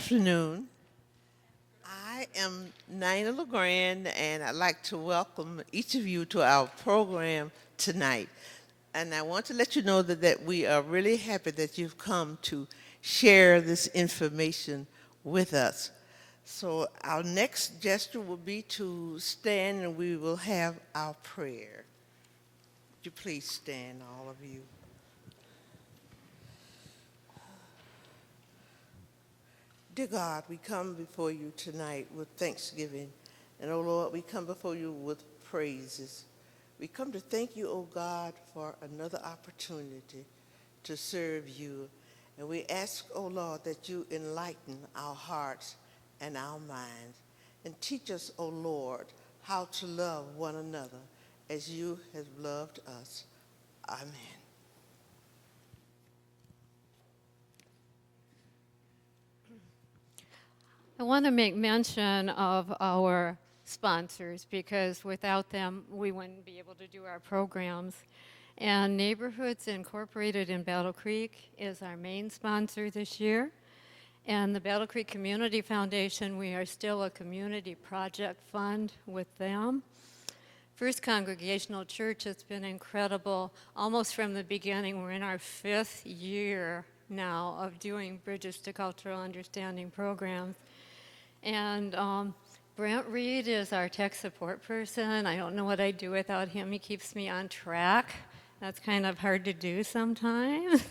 afternoon. I am Nina LeGrand, and I'd like to welcome each of you to our program tonight. And I want to let you know that we are really happy that you've come to share this information with us. So our next gesture will be to stand, and we will have our prayer. Would you please stand, all of you? Dear God, we come before you tonight with thanksgiving. And, oh Lord, we come before you with praises. We come to thank you, oh God, for another opportunity to serve you. And we ask, oh Lord, that you enlighten our hearts and our minds. And teach us, oh Lord, how to love one another as you have loved us. Amen. I want to make mention of our sponsors because without them, we wouldn't be able to do our programs. And Neighborhoods Incorporated in Battle Creek is our main sponsor this year. And the Battle Creek Community Foundation, we are still a community project fund with them. First Congregational Church has been incredible almost from the beginning. We're in our 5th year now of doing Bridges to Cultural Understanding programs. And Brent Reed is our tech support person. I don't know what I'd do without him. He keeps me on track. That's kind of hard to do sometimes.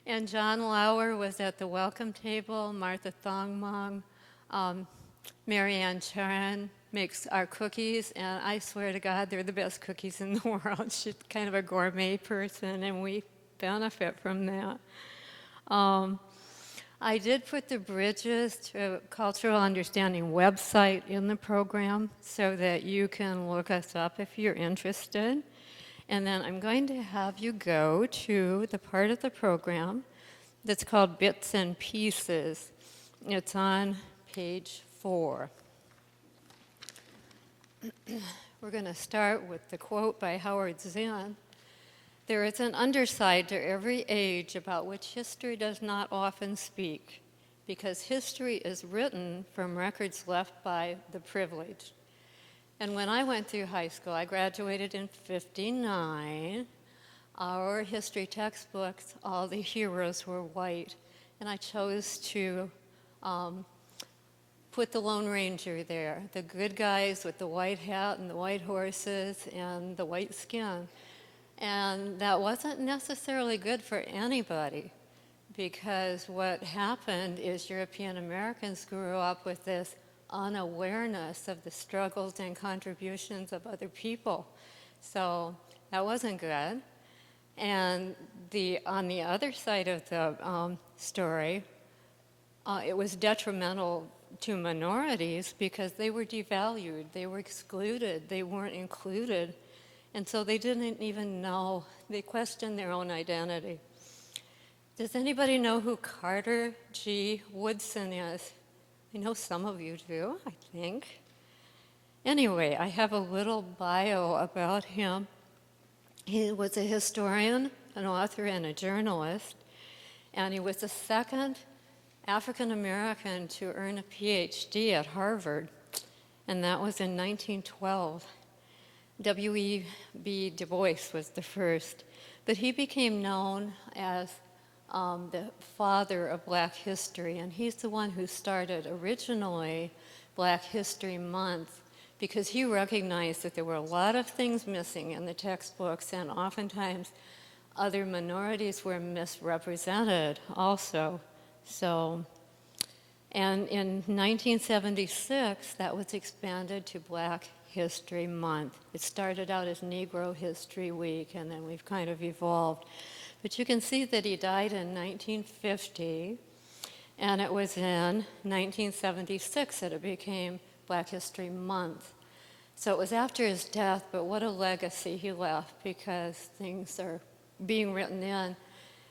And John Lauer was at the welcome table. Martha Thongmong, Marianne Charan makes our cookies, and I swear to God, they're the best cookies in the world. She's kind of a gourmet person, and we benefit from that. I did put the Bridges to Cultural Understanding website in the program so that you can look us up if you're interested. And then I'm going to have you go to the part of the program that's called Bits and Pieces. It's on page 4. We're going to start with the quote by Howard Zinn. There is an underside to every age about which history does not often speak, because history is written from records left by the privileged. And when I went through high school, I graduated in '59. Our history textbooks, all the heroes were white, and I chose to put the Lone Ranger there, the good guys with the white hat and the white horses and the white skin. And that wasn't necessarily good for anybody, because what happened is European Americans grew up with this unawareness of the struggles and contributions of other people. So that wasn't good. And on the other side of the story, it was detrimental to minorities because they were devalued, they were excluded, they weren't included. And so they didn't even know, they questioned their own identity. Does anybody know who Carter G. Woodson is? I know some of you do, I think. Anyway, I have a little bio about him. He was a historian, an author, and a journalist, and he was the second African American to earn a PhD at Harvard, and that was in 1912. W.E.B. Du Bois was the first, but he became known as the father of Black history, and he's the one who started originally Black History Month because he recognized that there were a lot of things missing in the textbooks, and oftentimes other minorities were misrepresented also. And in 1976, that was expanded to Black History Month. It started out as Negro History Week, and then we've kind of evolved. But you can see that he died in 1950, and it was in 1976 that it became Black History Month. So it was after his death, but what a legacy he left, because things are being written in.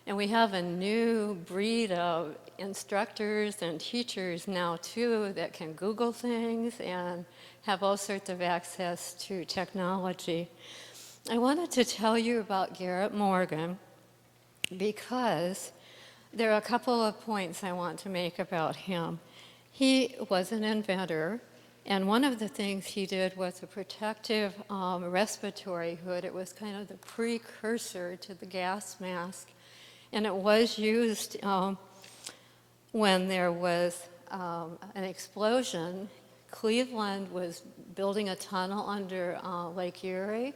And we have a new breed of instructors and teachers now, too, that can Google things and have all sorts of access to technology. I wanted to tell you about Garrett Morgan because There are a couple of points I want to make about him. He was an inventor, and one of the things he did was a protective respiratory hood. It was kind of the precursor to the gas mask, and it was used when there was an explosion. Cleveland was building a tunnel under Lake Erie,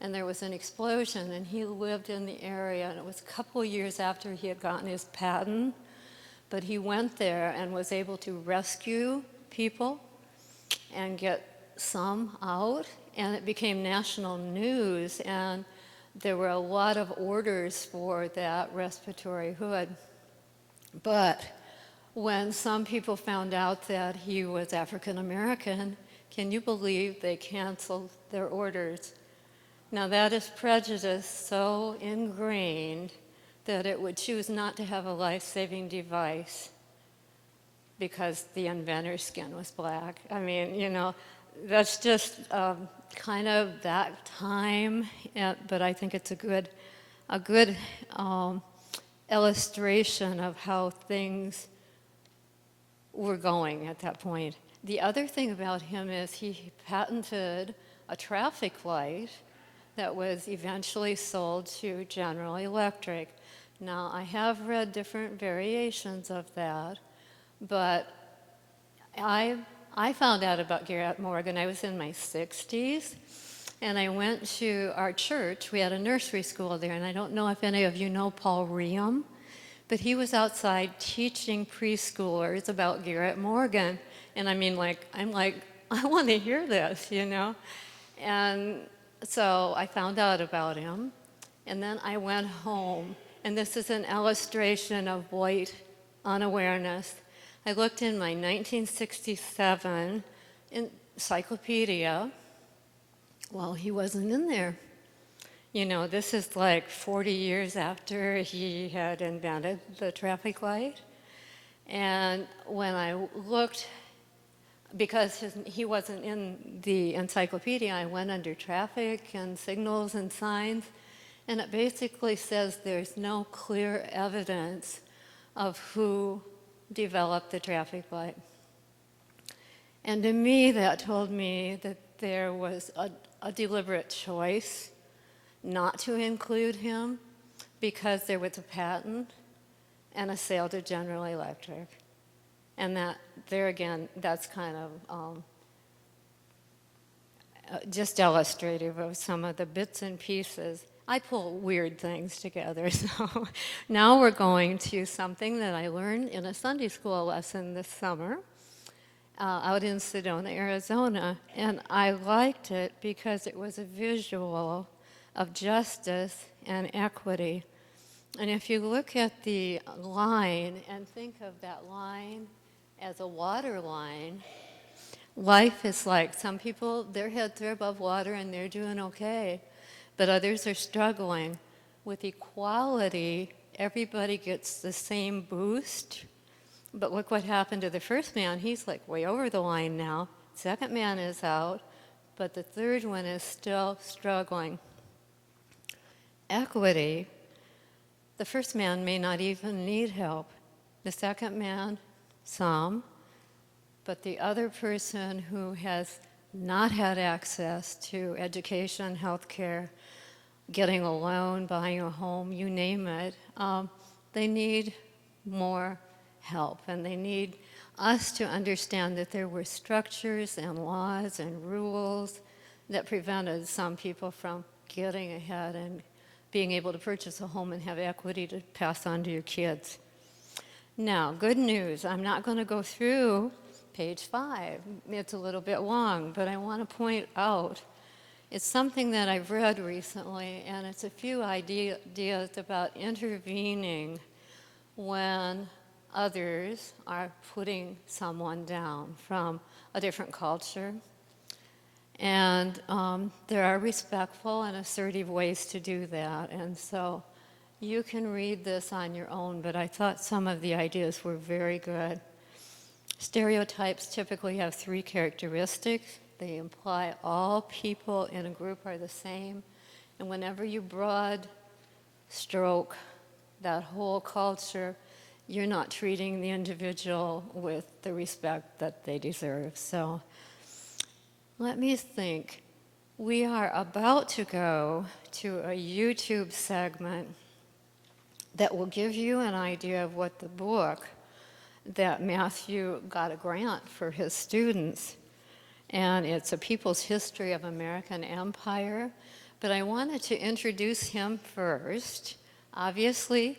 and there was an explosion, and he lived in the area, and it was a couple years after he had gotten his patent, but he went there and was able to rescue people and get some out, and it became national news, and there were a lot of orders for that respiratory hood. But when some people found out that he was African American, can you believe they canceled their orders? Now that is prejudice so ingrained that it would choose not to have a life-saving device because the inventor's skin was black. I mean, you know, that's just kind of that time, but I think it's a good illustration of how things were going at that point. The other thing about him is he patented a traffic light that was eventually sold to General Electric. Now, I have read different variations of that, but I found out about Garrett Morgan. I was in my 60s, and I went to our church. We had a nursery school there, and I don't know if any of you know Paul Riem, but he was outside teaching preschoolers about Garrett Morgan. And I mean, I'm like, I want to hear this, you know? And so I found out about him, and then I went home, and this is an illustration of white unawareness. I looked in my 1967 encyclopedia. Well, he wasn't in there. You know, this is like 40 years after he had invented the traffic light. And when I looked, because he wasn't in the encyclopedia, I went under traffic and signals and signs, and it basically says there's no clear evidence of who developed the traffic light. And to me, that told me that there was a deliberate choice not to include him because there was a patent and a sale to General Electric. And that, there again, that's kind of just illustrative of some of the bits and pieces. I pull weird things together. So now we're going to something that I learned in a Sunday school lesson this summer out in Sedona, Arizona. And I liked it because it was a visual of justice and equity. And if you look at the line and think of that line as a water line, life is like some people, their heads are above water and they're doing okay, but others are struggling. With equality, everybody gets the same boost, but look what happened to the first man. He's like way over the line now. Second man is out, but the third one is still struggling. Equity, the first man may not even need help. The second man, some, but the other person who has not had access to education, health care, getting a loan, buying a home, you name it, they need more help. And they need us to understand that there were structures and laws and rules that prevented some people from getting ahead and being able to purchase a home and have equity to pass on to your kids. Now, good news. I'm not going to go through page 5. It's a little bit long, but I want to point out it's something that I've read recently, and it's a few ideas about intervening when others are putting someone down from a different culture. And there are respectful and assertive ways to do that. And so you can read this on your own, but I thought some of the ideas were very good. Stereotypes typically have 3 characteristics. They imply all people in a group are the same. And whenever you broad stroke that whole culture, you're not treating the individual with the respect that they deserve. So let me think. We are about to go to a YouTube segment that will give you an idea of what the book that Matthew got a grant for his students. And it's A People's History of American Empire. But I wanted to introduce him first. Obviously,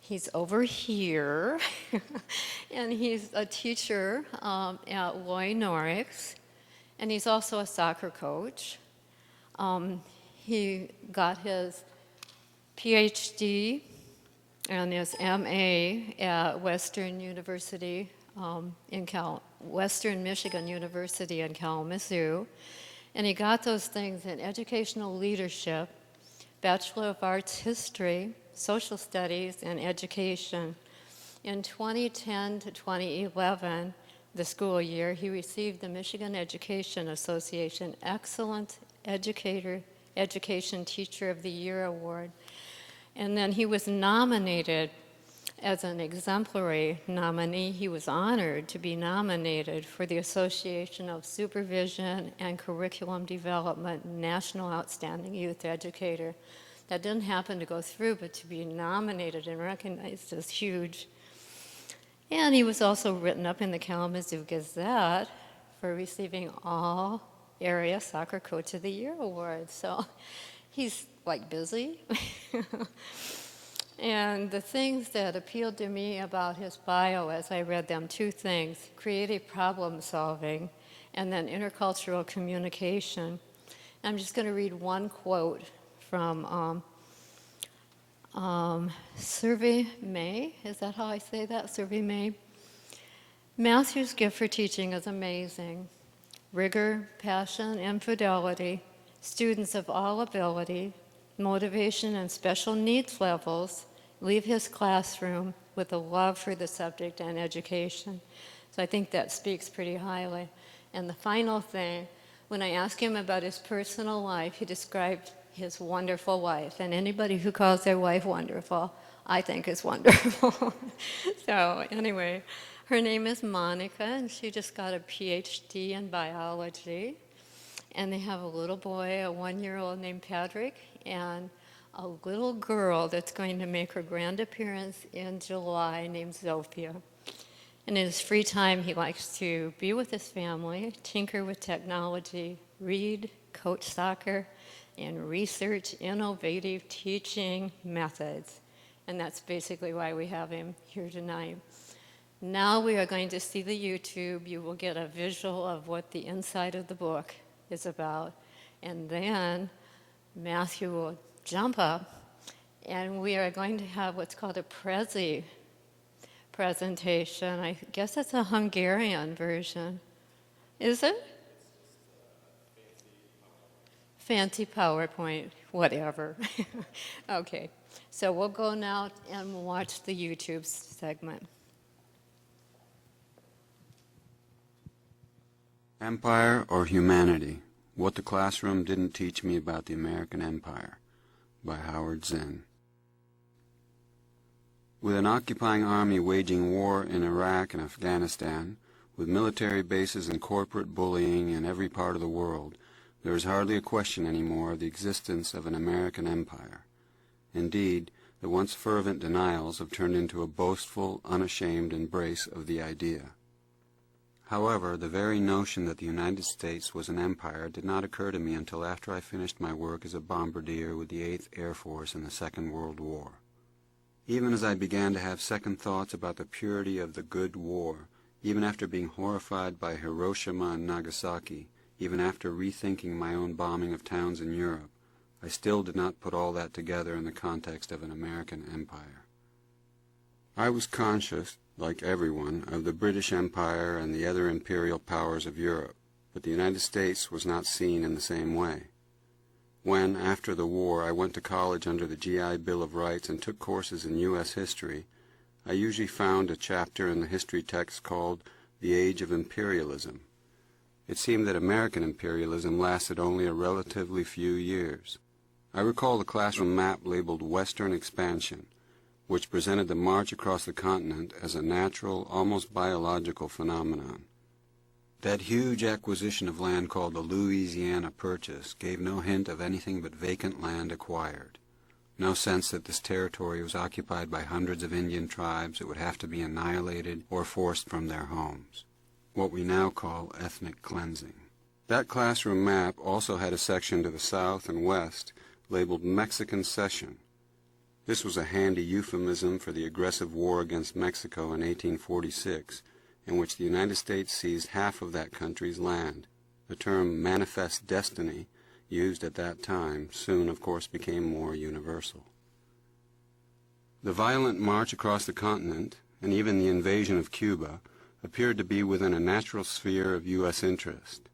he's over here, and he's a teacher at Loy Norix, and he's also a soccer coach. He got his PhD and his MA at Western University Western Michigan University in Kalamazoo, and he got those things in educational leadership, Bachelor of Arts History, Social Studies, and Education. In 2010 to 2011, the school year, he received the Michigan Education Association Excellent Education Teacher of the Year Award. And then he was nominated as an exemplary nominee. He was honored to be nominated for the Association of Supervision and Curriculum Development National Outstanding Youth Educator. That didn't happen to go through, but to be nominated and recognized is huge. And he was also written up in the Kalamazoo Gazette for receiving all Area Soccer Coach of the Year Award. So he's like busy. And the things that appealed to me about his bio as I read them, two things: creative problem solving and then intercultural communication. I'm just going to read one quote from Survey May. Is that how I say that? Survey May. Matthew's gift for teaching is amazing. Rigor, passion, and fidelity, students of all ability, motivation, and special needs levels leave his classroom with a love for the subject and education. So I think that speaks pretty highly. And the final thing, when I asked him about his personal life, he described his wonderful wife. And anybody who calls their wife wonderful, I think is wonderful. So anyway, her name is Monica, and she just got a PhD in biology. And they have a little boy, a 1-year-old named Patrick, and a little girl that's going to make her grand appearance in July named Zofia. And in his free time, he likes to be with his family, tinker with technology, read, coach soccer, and research innovative teaching methods. And that's basically why we have him here tonight. Now we are going to see the YouTube. You will get a visual of what the inside of the book is about. And then Matthew will jump up, and we are going to have what's called a Prezi presentation. I guess it's a Hungarian version. Is it? Fancy PowerPoint, whatever. Okay, so we'll go now and watch the YouTube segment. Empire or Humanity? What the Classroom Didn't Teach Me About the American Empire, by Howard Zinn. With an occupying army waging war in Iraq and Afghanistan, with military bases and corporate bullying in every part of the world, there is hardly a question anymore of the existence of an American empire. Indeed, the once fervent denials have turned into a boastful, unashamed embrace of the idea. However, the very notion that the United States was an empire did not occur to me until after I finished my work as a bombardier with the 8th Air Force in the Second World War. Even as I began to have second thoughts about the purity of the good war, even after being horrified by Hiroshima and Nagasaki, even after rethinking my own bombing of towns in Europe, I still did not put all that together in the context of an American empire. I was conscious, like everyone, of the British Empire and the other imperial powers of Europe, but the United States was not seen in the same way. When, after the war, I went to college under the GI Bill of Rights and took courses in U.S. history, I usually found a chapter in the history text called The Age of Imperialism. It seemed that American imperialism lasted only a relatively few years. I recall the classroom map labeled Western Expansion, which presented the march across the continent as a natural, almost biological phenomenon. That huge acquisition of land called the Louisiana Purchase gave no hint of anything but vacant land acquired. No sense that this territory was occupied by hundreds of Indian tribes that would have to be annihilated or forced from their homes. What we now call ethnic cleansing. That classroom map also had a section to the south and west labeled Mexican Cession. This was a handy euphemism for the aggressive war against Mexico in 1846, in which the United States seized half of that country's land. The term manifest destiny, used at that time, soon of course became more universal. The violent march across the continent, and even the invasion of Cuba, appeared to be within a natural sphere of U.S. interest.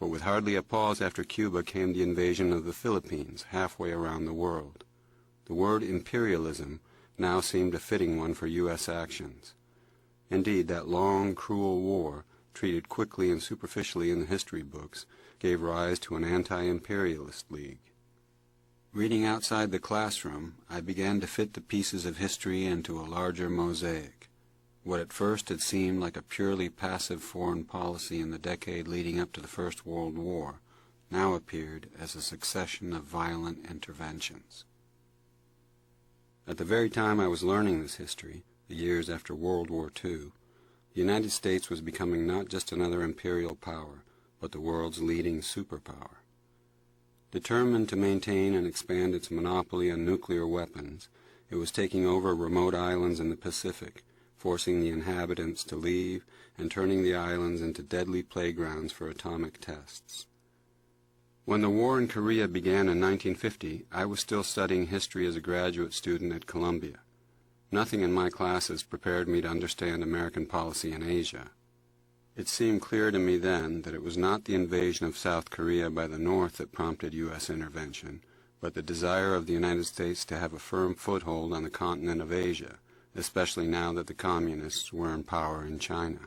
But with hardly a pause after Cuba came the invasion of the Philippines, halfway around the world. The word imperialism now seemed a fitting one for U.S. actions. Indeed, that long, cruel war, treated quickly and superficially in the history books, gave rise to an anti-imperialist league. Reading outside the classroom, I began to fit the pieces of history into a larger mosaic. What at first had seemed like a purely passive foreign policy in the decade leading up to the First World War now appeared as a succession of violent interventions. At the very time I was learning this history, the years after World War II, the United States was becoming not just another imperial power, but the world's leading superpower. Determined to maintain and expand its monopoly on nuclear weapons, it was taking over remote islands in the Pacific, forcing the inhabitants to leave and turning the islands into deadly playgrounds for atomic tests. When the war in Korea began in 1950, I was still studying history as a graduate student at Columbia. Nothing in my classes prepared me to understand American policy in Asia. It seemed clear to me then that it was not the invasion of South Korea by the North that prompted U.S. intervention, but the desire of the United States to have a firm foothold on the continent of Asia, especially now that the Communists were in power in China.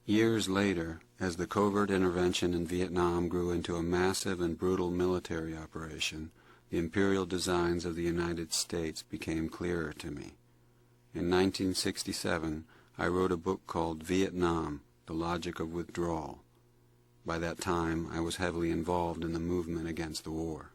Years later, as the covert intervention in Vietnam grew into a massive and brutal military operation, the imperial designs of the United States became clearer to me. In 1967, I wrote a book called Vietnam, The Logic of Withdrawal. By that time, I was heavily involved in the movement against the war.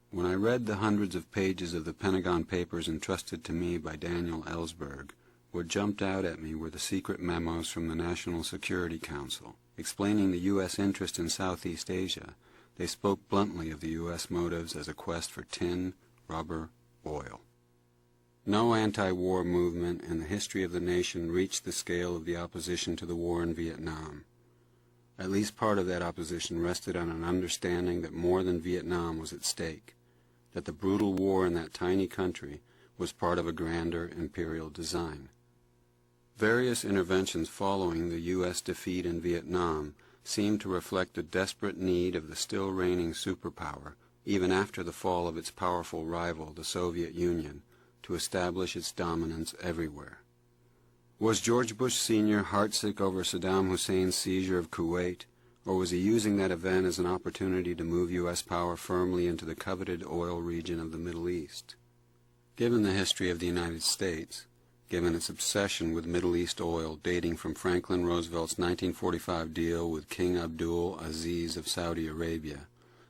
When I read the hundreds of pages of the Pentagon Papers entrusted to me by Daniel Ellsberg, what jumped out at me were the secret memos from the National Security Council. Explaining the U.S. interest in Southeast Asia, they spoke bluntly of the U.S. motives as a quest for tin, rubber, oil. No anti-war movement in the history of the nation reached the scale of the opposition to the war in Vietnam. At least part of that opposition rested on an understanding that more than Vietnam was at stake, that the brutal war in that tiny country was part of a grander imperial design. Various interventions following the U.S. defeat in Vietnam seemed to reflect the desperate need of the still reigning superpower, even after the fall of its powerful rival, the Soviet Union, to establish its dominance everywhere. Was George Bush Sr. heartsick over Saddam Hussein's seizure of Kuwait, or was he using that event as an opportunity to move U.S. power firmly into the coveted oil region of the Middle East? Given the history of the United States, given its obsession with Middle East oil dating from Franklin Roosevelt's 1945 deal with King Abdul Aziz of Saudi Arabia,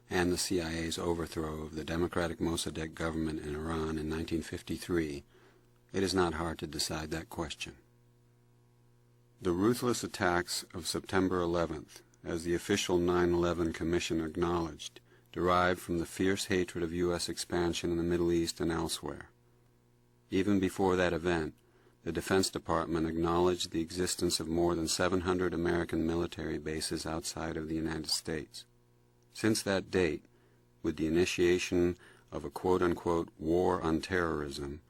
and the CIA's overthrow of the democratic Mossadegh government in Iran in 1953, it is not hard to decide that question. The ruthless attacks of September 11th, as the official 9/11 Commission acknowledged, derived from the fierce hatred of U.S. expansion in the Middle East and elsewhere. Even before that event, the Defense Department acknowledged the existence of more than 700 American military bases outside of the United States. Since that date, with the initiation of a quote-unquote war on terrorism,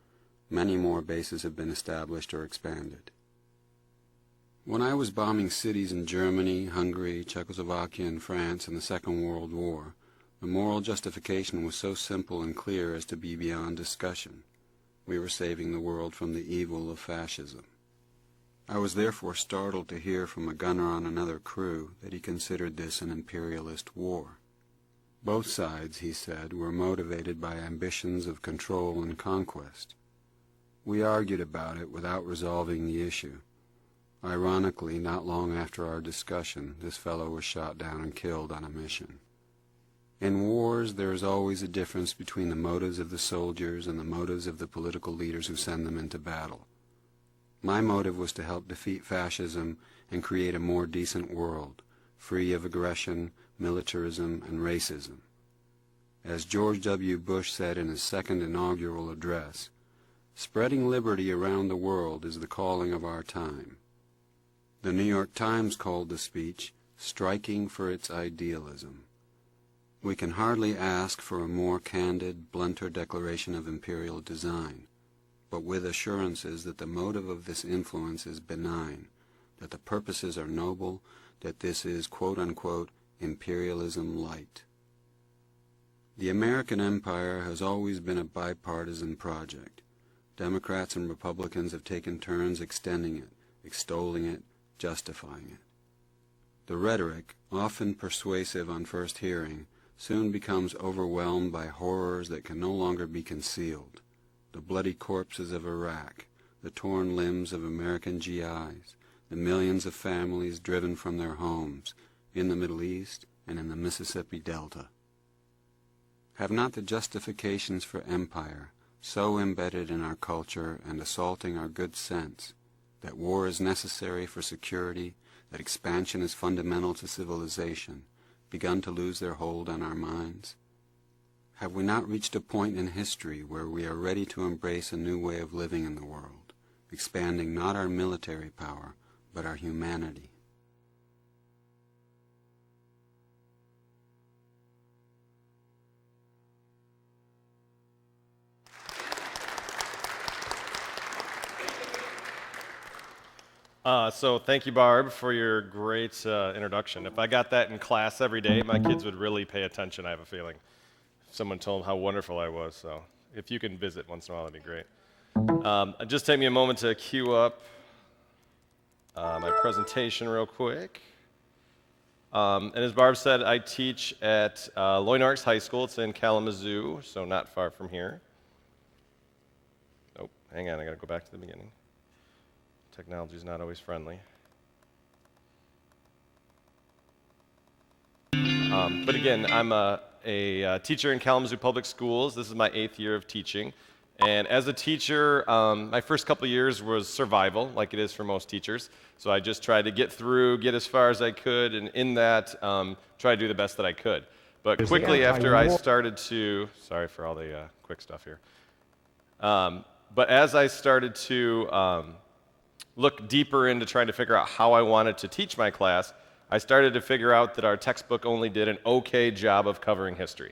many more bases have been established or expanded. When I was bombing cities in Germany, Hungary, Czechoslovakia, and France in the Second World War, the moral justification was so simple and clear as to be beyond discussion. We were saving the world from the evil of fascism. I was therefore startled to hear from a gunner on another crew that he considered this an imperialist war. Both sides, he said, were motivated by ambitions of control and conquest. We argued about it without resolving the issue. Ironically, not long after our discussion, this fellow was shot down and killed on a mission. In wars, there is always a difference between the motives of the soldiers and the motives of the political leaders who send them into battle. My motive was to help defeat fascism and create a more decent world, free of aggression, militarism, and racism. As George W. Bush said in his second inaugural address, "Spreading liberty around the world is the calling of our time." The New York Times called the speech "striking for its idealism." We can hardly ask for a more candid, blunter declaration of imperial design, but with assurances that the motive of this influence is benign, that the purposes are noble, that this is quote-unquote imperialism light. The American empire has always been a bipartisan project. Democrats and Republicans have taken turns extending it, extolling it, justifying it. The rhetoric, often persuasive on first hearing, soon becomes overwhelmed by horrors that can no longer be concealed. The bloody corpses of Iraq, the torn limbs of American GIs, the millions of families driven from their homes in the Middle East and in the Mississippi Delta. Have not the justifications for empire so embedded in our culture and assaulting our good sense that war is necessary for security, that expansion is fundamental to civilization, begun to lose their hold on our minds? Have we not reached a point in history where we are ready to embrace a new way of living in the world, expanding not our military power, but our humanity? So thank you, Barb, for your great introduction. If I got that in class every day, my kids would really pay attention, I have a feeling. If someone told them how wonderful I was, so if you can visit once in a while, that'd be great. Just take me a moment to queue up my presentation real quick. And as Barb said, I teach at Loynorks High School. It's in Kalamazoo, so not far from here. Oh, hang on, I gotta go back to the beginning. Technology is not always friendly. But again, I'm a teacher in Kalamazoo Public Schools. This is my 8th year of teaching. And as a teacher, my first couple of years was survival, like it is for most teachers. So I just tried to get through, get as far as I could, and in that, try to do the best that I could. But quickly after I started to, sorry for all the quick stuff here. But as I started to look deeper into trying to figure out how I wanted to teach my class, I started to figure out that our textbook only did an okay job of covering history.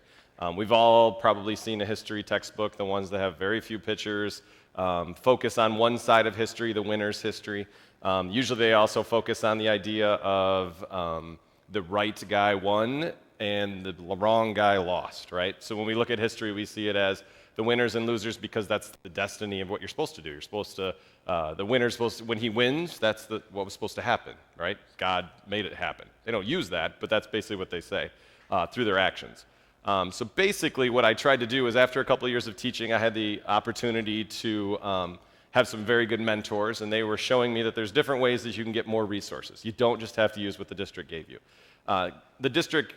We've all probably seen a history textbook, the ones that have very few pictures, focus on one side of history, the winner's history. Usually they also focus on the idea of the right guy won and the wrong guy lost, right? So when we look at history, we see it as the winners and losers because that's the destiny of what you're supposed to do. You're supposed to, the winner's supposed to, when he wins, that's what was supposed to happen, right? God made it happen. They don't use that, but that's basically what they say through their actions. So basically what I tried to do is after a couple of years of teaching, I had the opportunity to have some very good mentors, and they were showing me that there's different ways that you can get more resources. You don't just have to use what the district gave you. The district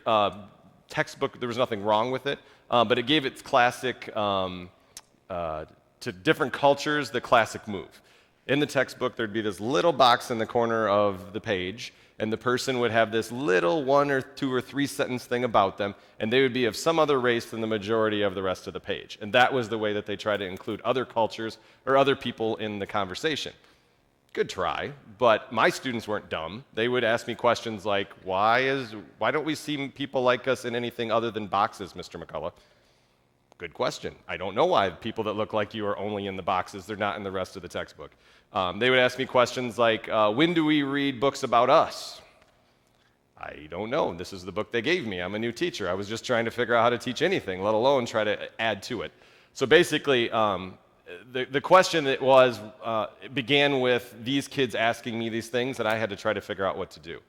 textbook, there was nothing wrong with it, but it gave its classic, to different cultures, the classic move. In the textbook, there'd be this little box in the corner of the page, and the person would have this little 1 or 2 or 3 sentence thing about them, and they would be of some other race than the majority of the rest of the page. And that was the way that they tried to include other cultures or other people in the conversation. Good try, but my students weren't dumb. They would ask me questions like, why don't we see people like us in anything other than boxes, Mr. McCullough? Good question. I don't know why people that look like you are only in the boxes. They're not in the rest of the textbook. They would ask me questions like, when do we read books about us? I don't know. This is the book they gave me. I'm a new teacher. I was just trying to figure out how to teach anything, let alone try to add to it. So basically, the question it began with these kids asking me these things, and I had to try to figure out what to do.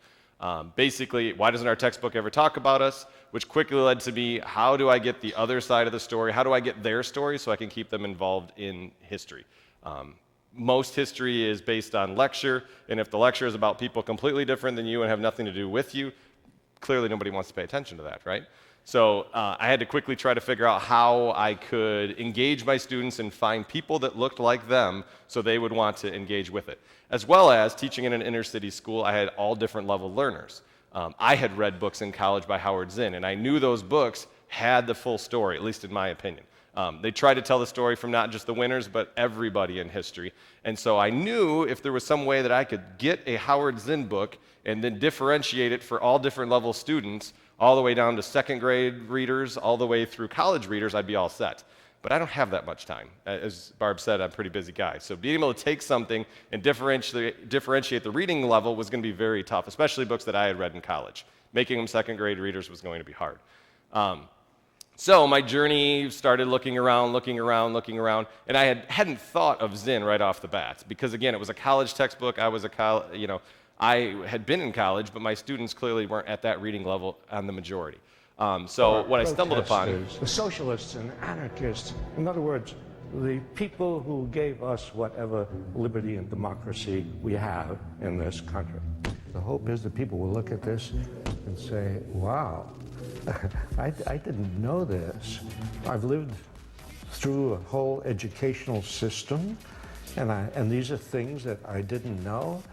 Basically, why doesn't our textbook ever talk about us? Which quickly led to me, how do I get the other side of the story? How do I get their story so I can keep them involved in history? Most history is based on lecture, and if the lecture is about people completely different than you and have nothing to do with you, clearly nobody wants to pay attention to that, right? So I had to quickly try to figure out how I could engage my students and find people that looked like them so they would want to engage with it. As well as teaching in an inner city school, I had all different level learners. I had read books in college by Howard Zinn, and I knew those books had the full story, at least in my opinion. They tried to tell the story from not just the winners, but everybody in history. And so I knew if there was some way that I could get a Howard Zinn book and then differentiate it for all different level students, all the way down to second grade readers, all the way through college readers, I'd be all set. But I don't have that much time. As Barb said, I'm a pretty busy guy. So being able to take something and differentiate the reading level was going to be very tough, especially books that I had read in college. Making them second grade readers was going to be hard. So my journey started looking around, and I hadn't thought of Zinn right off the bat because, again, it was a college textbook. I had been in college, but my students clearly weren't at that reading level on the majority. So what I stumbled upon... The socialists and anarchists, in other words, the people who gave us whatever liberty and democracy we have in this country. The hope is that people will look at this and say, wow, I didn't know this. I've lived through a whole educational system, and these are things that I didn't know.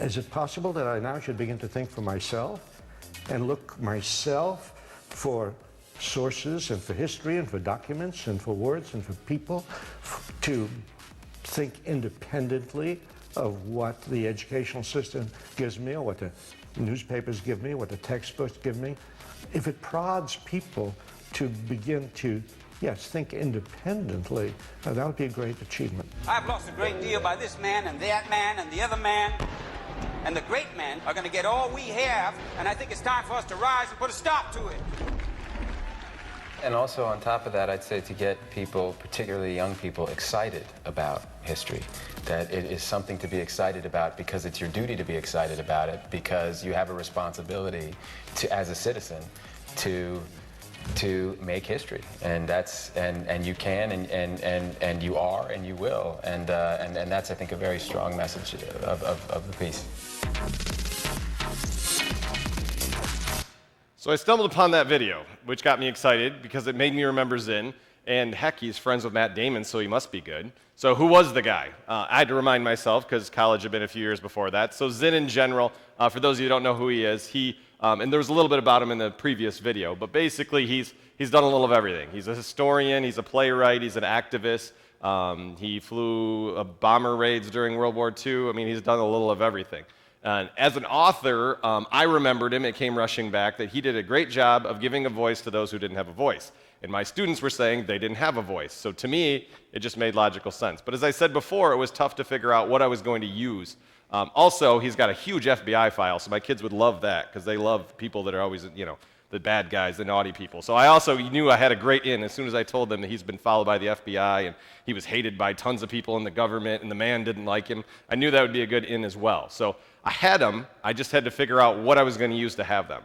Is it possible that I now should begin to think for myself and look myself for sources and for history and for documents and for words and for people to think independently of what the educational system gives me or what the newspapers give me, what the textbooks give me? If it prods people to begin to, yes, think independently, that would be a great achievement. I've lost a great deal by this man and that man and the other man. And the great men are going to get all we have, and I think it's time for us to rise and put a stop to it. And also on top of that, I'd say to get people, particularly young people, excited about history. That it is something to be excited about because it's your duty to be excited about it, because you have a responsibility to, as a citizen, to make history, and that's and you can and you are and you will, and that's, I think, a very strong message of the piece. So I stumbled upon that video, which got me excited because it made me remember Zinn, and heck, he's friends with Matt Damon, so he must be good. So who was the guy? I had to remind myself because college had been a few years before that. So Zinn in general, for those of you who don't know who he is, and there was a little bit about him in the previous video, but basically he's done a little of everything. He's a historian, he's a playwright, he's an activist. He flew bomber raids during World War II. I mean, he's done a little of everything. And as an author, I remembered him, it came rushing back, that he did a great job of giving a voice to those who didn't have a voice. And my students were saying they didn't have a voice. So to me, it just made logical sense. But as I said before, it was tough to figure out what I was going to use. Also, he's got a huge FBI file, so my kids would love that because they love people that are always, the bad guys, the naughty people. So I also knew I had a great in as soon as I told them that he's been followed by the FBI and he was hated by tons of people in the government and the man didn't like him. I knew that would be a good in as well. So I had them. I just had to figure out what I was going to use to have them.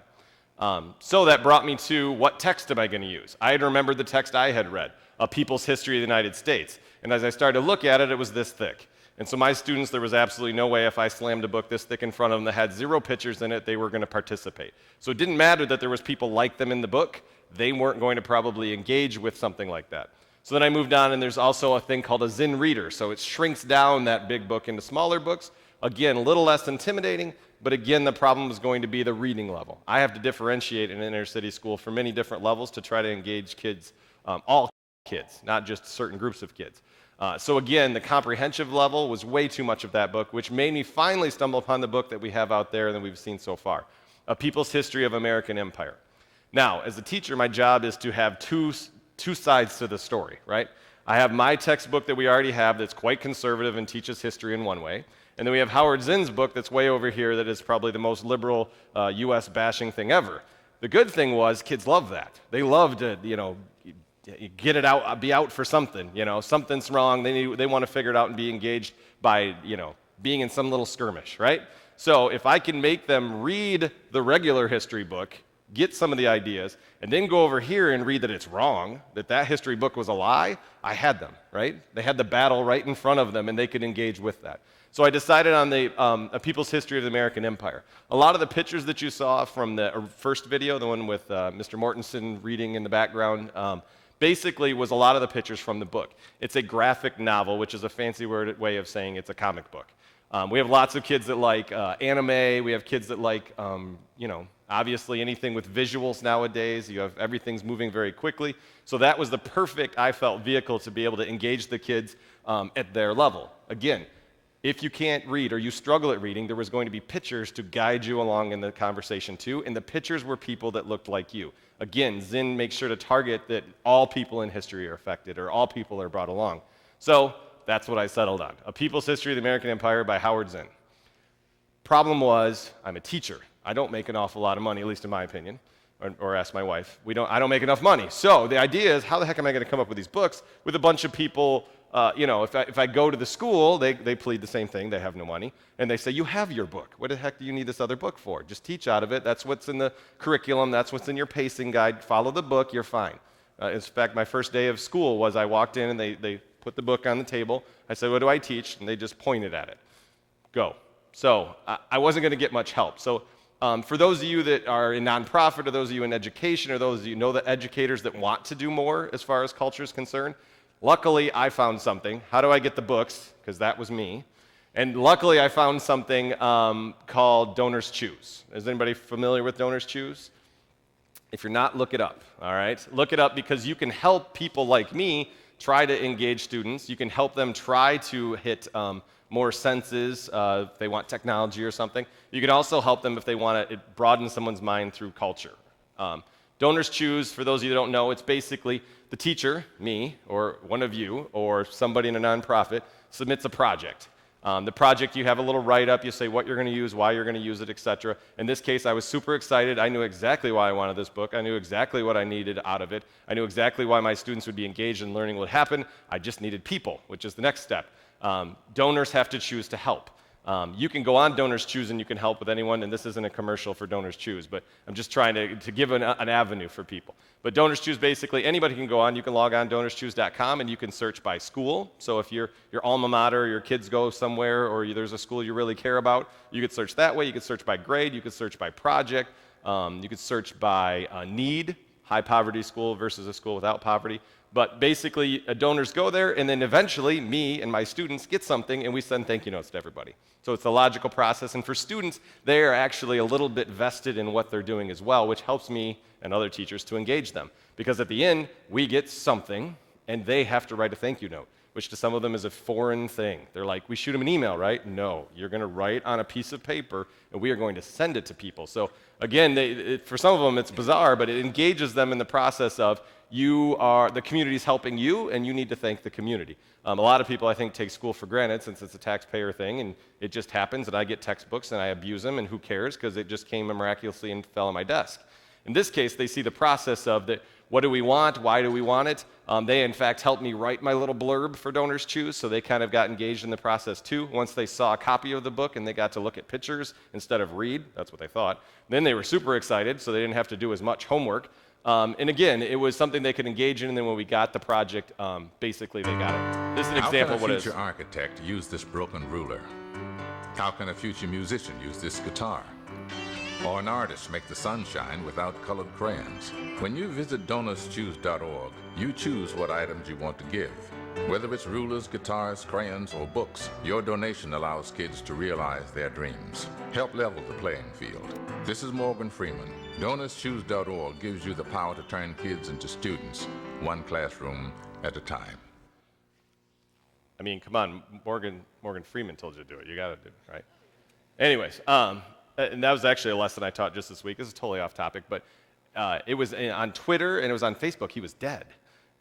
So that brought me to what text am I going to use? I had remembered the text I had read, A People's History of the United States. And as I started to look at it, it was this thick. And so my students, there was absolutely no way if I slammed a book this thick in front of them that had 0 pictures in it, they were going to participate. So it didn't matter that there was people like them in the book. They weren't going to probably engage with something like that. So then I moved on, and there's also a thing called a Zinn reader. So it shrinks down that big book into smaller books. Again, a little less intimidating, but again, the problem is going to be the reading level. I have to differentiate in an inner city school for many different levels to try to engage kids, all kids, not just certain groups of kids. So again, the comprehensive level was way too much of that book, which made me finally stumble upon the book that we have out there and that we've seen so far, A People's History of American Empire. Now, as a teacher, my job is to have two sides to the story, right? I have my textbook that we already have that's quite conservative and teaches history in one way, and then we have Howard Zinn's book that's way over here that is probably the most liberal U.S. bashing thing ever. The good thing was kids love that. They love to, get it out, be out for something, something's wrong, they want to figure it out and be engaged by, being in some little skirmish, right? So if I can make them read the regular history book, get some of the ideas, and then go over here and read that it's wrong, that history book was a lie, I had them, right? They had the battle right in front of them, and they could engage with that. So I decided on A People's History of the American Empire. A lot of the pictures that you saw from the first video, the one with Mr. Mortensen reading in the background, basically was a lot of the pictures from the book. It's a graphic novel, which is a fancy way of saying it's a comic book. We have lots of kids that like anime. We have kids that like, obviously anything with visuals nowadays. You have everything's moving very quickly. So that was the perfect, I felt, vehicle to be able to engage the kids at their level. Again, if you can't read or you struggle at reading, there was going to be pictures to guide you along in the conversation too, and the pictures were people that looked like you. Again, Zinn makes sure to target that all people in history are affected or all people are brought along. So that's what I settled on. A People's History of the American Empire by Howard Zinn. Problem was, I'm a teacher. I don't make an awful lot of money, at least in my opinion, or ask my wife. I don't make enough money. So the idea is, how the heck am I going to come up with these books with a bunch of people? If I go to the school, they plead the same thing. They have no money. And they say, you have your book. What the heck do you need this other book for? Just teach out of it. That's what's in the curriculum. That's what's in your pacing guide. Follow the book. You're fine. In fact, my first day of school was I walked in and they put the book on the table. I said, what do I teach? And they just pointed at it. Go. So I wasn't going to get much help. So for those of you that are in nonprofit, or those of you in education, or those of you know the educators that want to do more as far as culture is concerned, luckily, I found something. How do I get the books? Because that was me. And luckily, I found something called Donors Choose. Is anybody familiar with Donors Choose? If you're not, look it up, all right? Look it up because you can help people like me try to engage students. You can help them try to hit more senses if they want technology or something. You can also help them if they want to broaden someone's mind through culture. Donors Choose, for those of you that don't know, it's basically the teacher, me, or one of you, or somebody in a nonprofit, submits a project. The project, you have a little write-up, you say what you're going to use, why you're going to use it, etc. In this case, I was super excited. I knew exactly why I wanted this book. I knew exactly what I needed out of it. I knew exactly why my students would be engaged in learning what would happen. I just needed people, which is the next step. Donors have to choose to help. You can go on Donors Choose and you can help with anyone, and this isn't a commercial for Donors Choose, but I'm just trying to give an avenue for people. But Donors Choose, basically, anybody can go on. You can log on donorschoose.com and you can search by school. So if your alma mater, your kids go somewhere, or there's a school you really care about, you could search that way. You could search by grade. You could search by project. You could search by need, high poverty school versus a school without poverty. But basically, donors go there, and then eventually, me and my students get something, and we send thank you notes to everybody. So it's a logical process, and for students, they are actually a little bit vested in what they're doing as well, which helps me and other teachers to engage them. Because at the end, we get something, and they have to write a thank you note, which to some of them is a foreign thing. They're like, we shoot them an email, right? No, you're going to write on a piece of paper, and we are going to send it to people. So again, for some of them, it's bizarre, but it engages them in the process of, the community's helping you, and you need to thank the community. A lot of people, I think, take school for granted since it's a taxpayer thing, and it just happens, and I get textbooks, and I abuse them, and who cares, because it just came miraculously and fell on my desk. In this case, they see the process of what do we want, why do we want it. They, in fact, helped me write my little blurb for Donors Choose, so they kind of got engaged in the process, too. Once they saw a copy of the book, and they got to look at pictures instead of read, that's what they thought. Then they were super excited, so they didn't have to do as much homework. And again, it was something they could engage in, and then when we got the project, basically they got it. This is an example of what it is. How can a future architect use this broken ruler? How can a future musician use this guitar? Or an artist make the sun shine without colored crayons? When you visit donorschoose.org, you choose what items you want to give. Whether it's rulers, guitars, crayons, or books, your donation allows kids to realize their dreams. Help level the playing field. This is Morgan Freeman. DonorsChoose.org gives you the power to turn kids into students, one classroom at a time. I mean, come on, Morgan Freeman told you to do it. You got to do it, right? Anyways, and that was actually a lesson I taught just this week. This is totally off topic, but it was on Twitter and it was on Facebook. He was dead.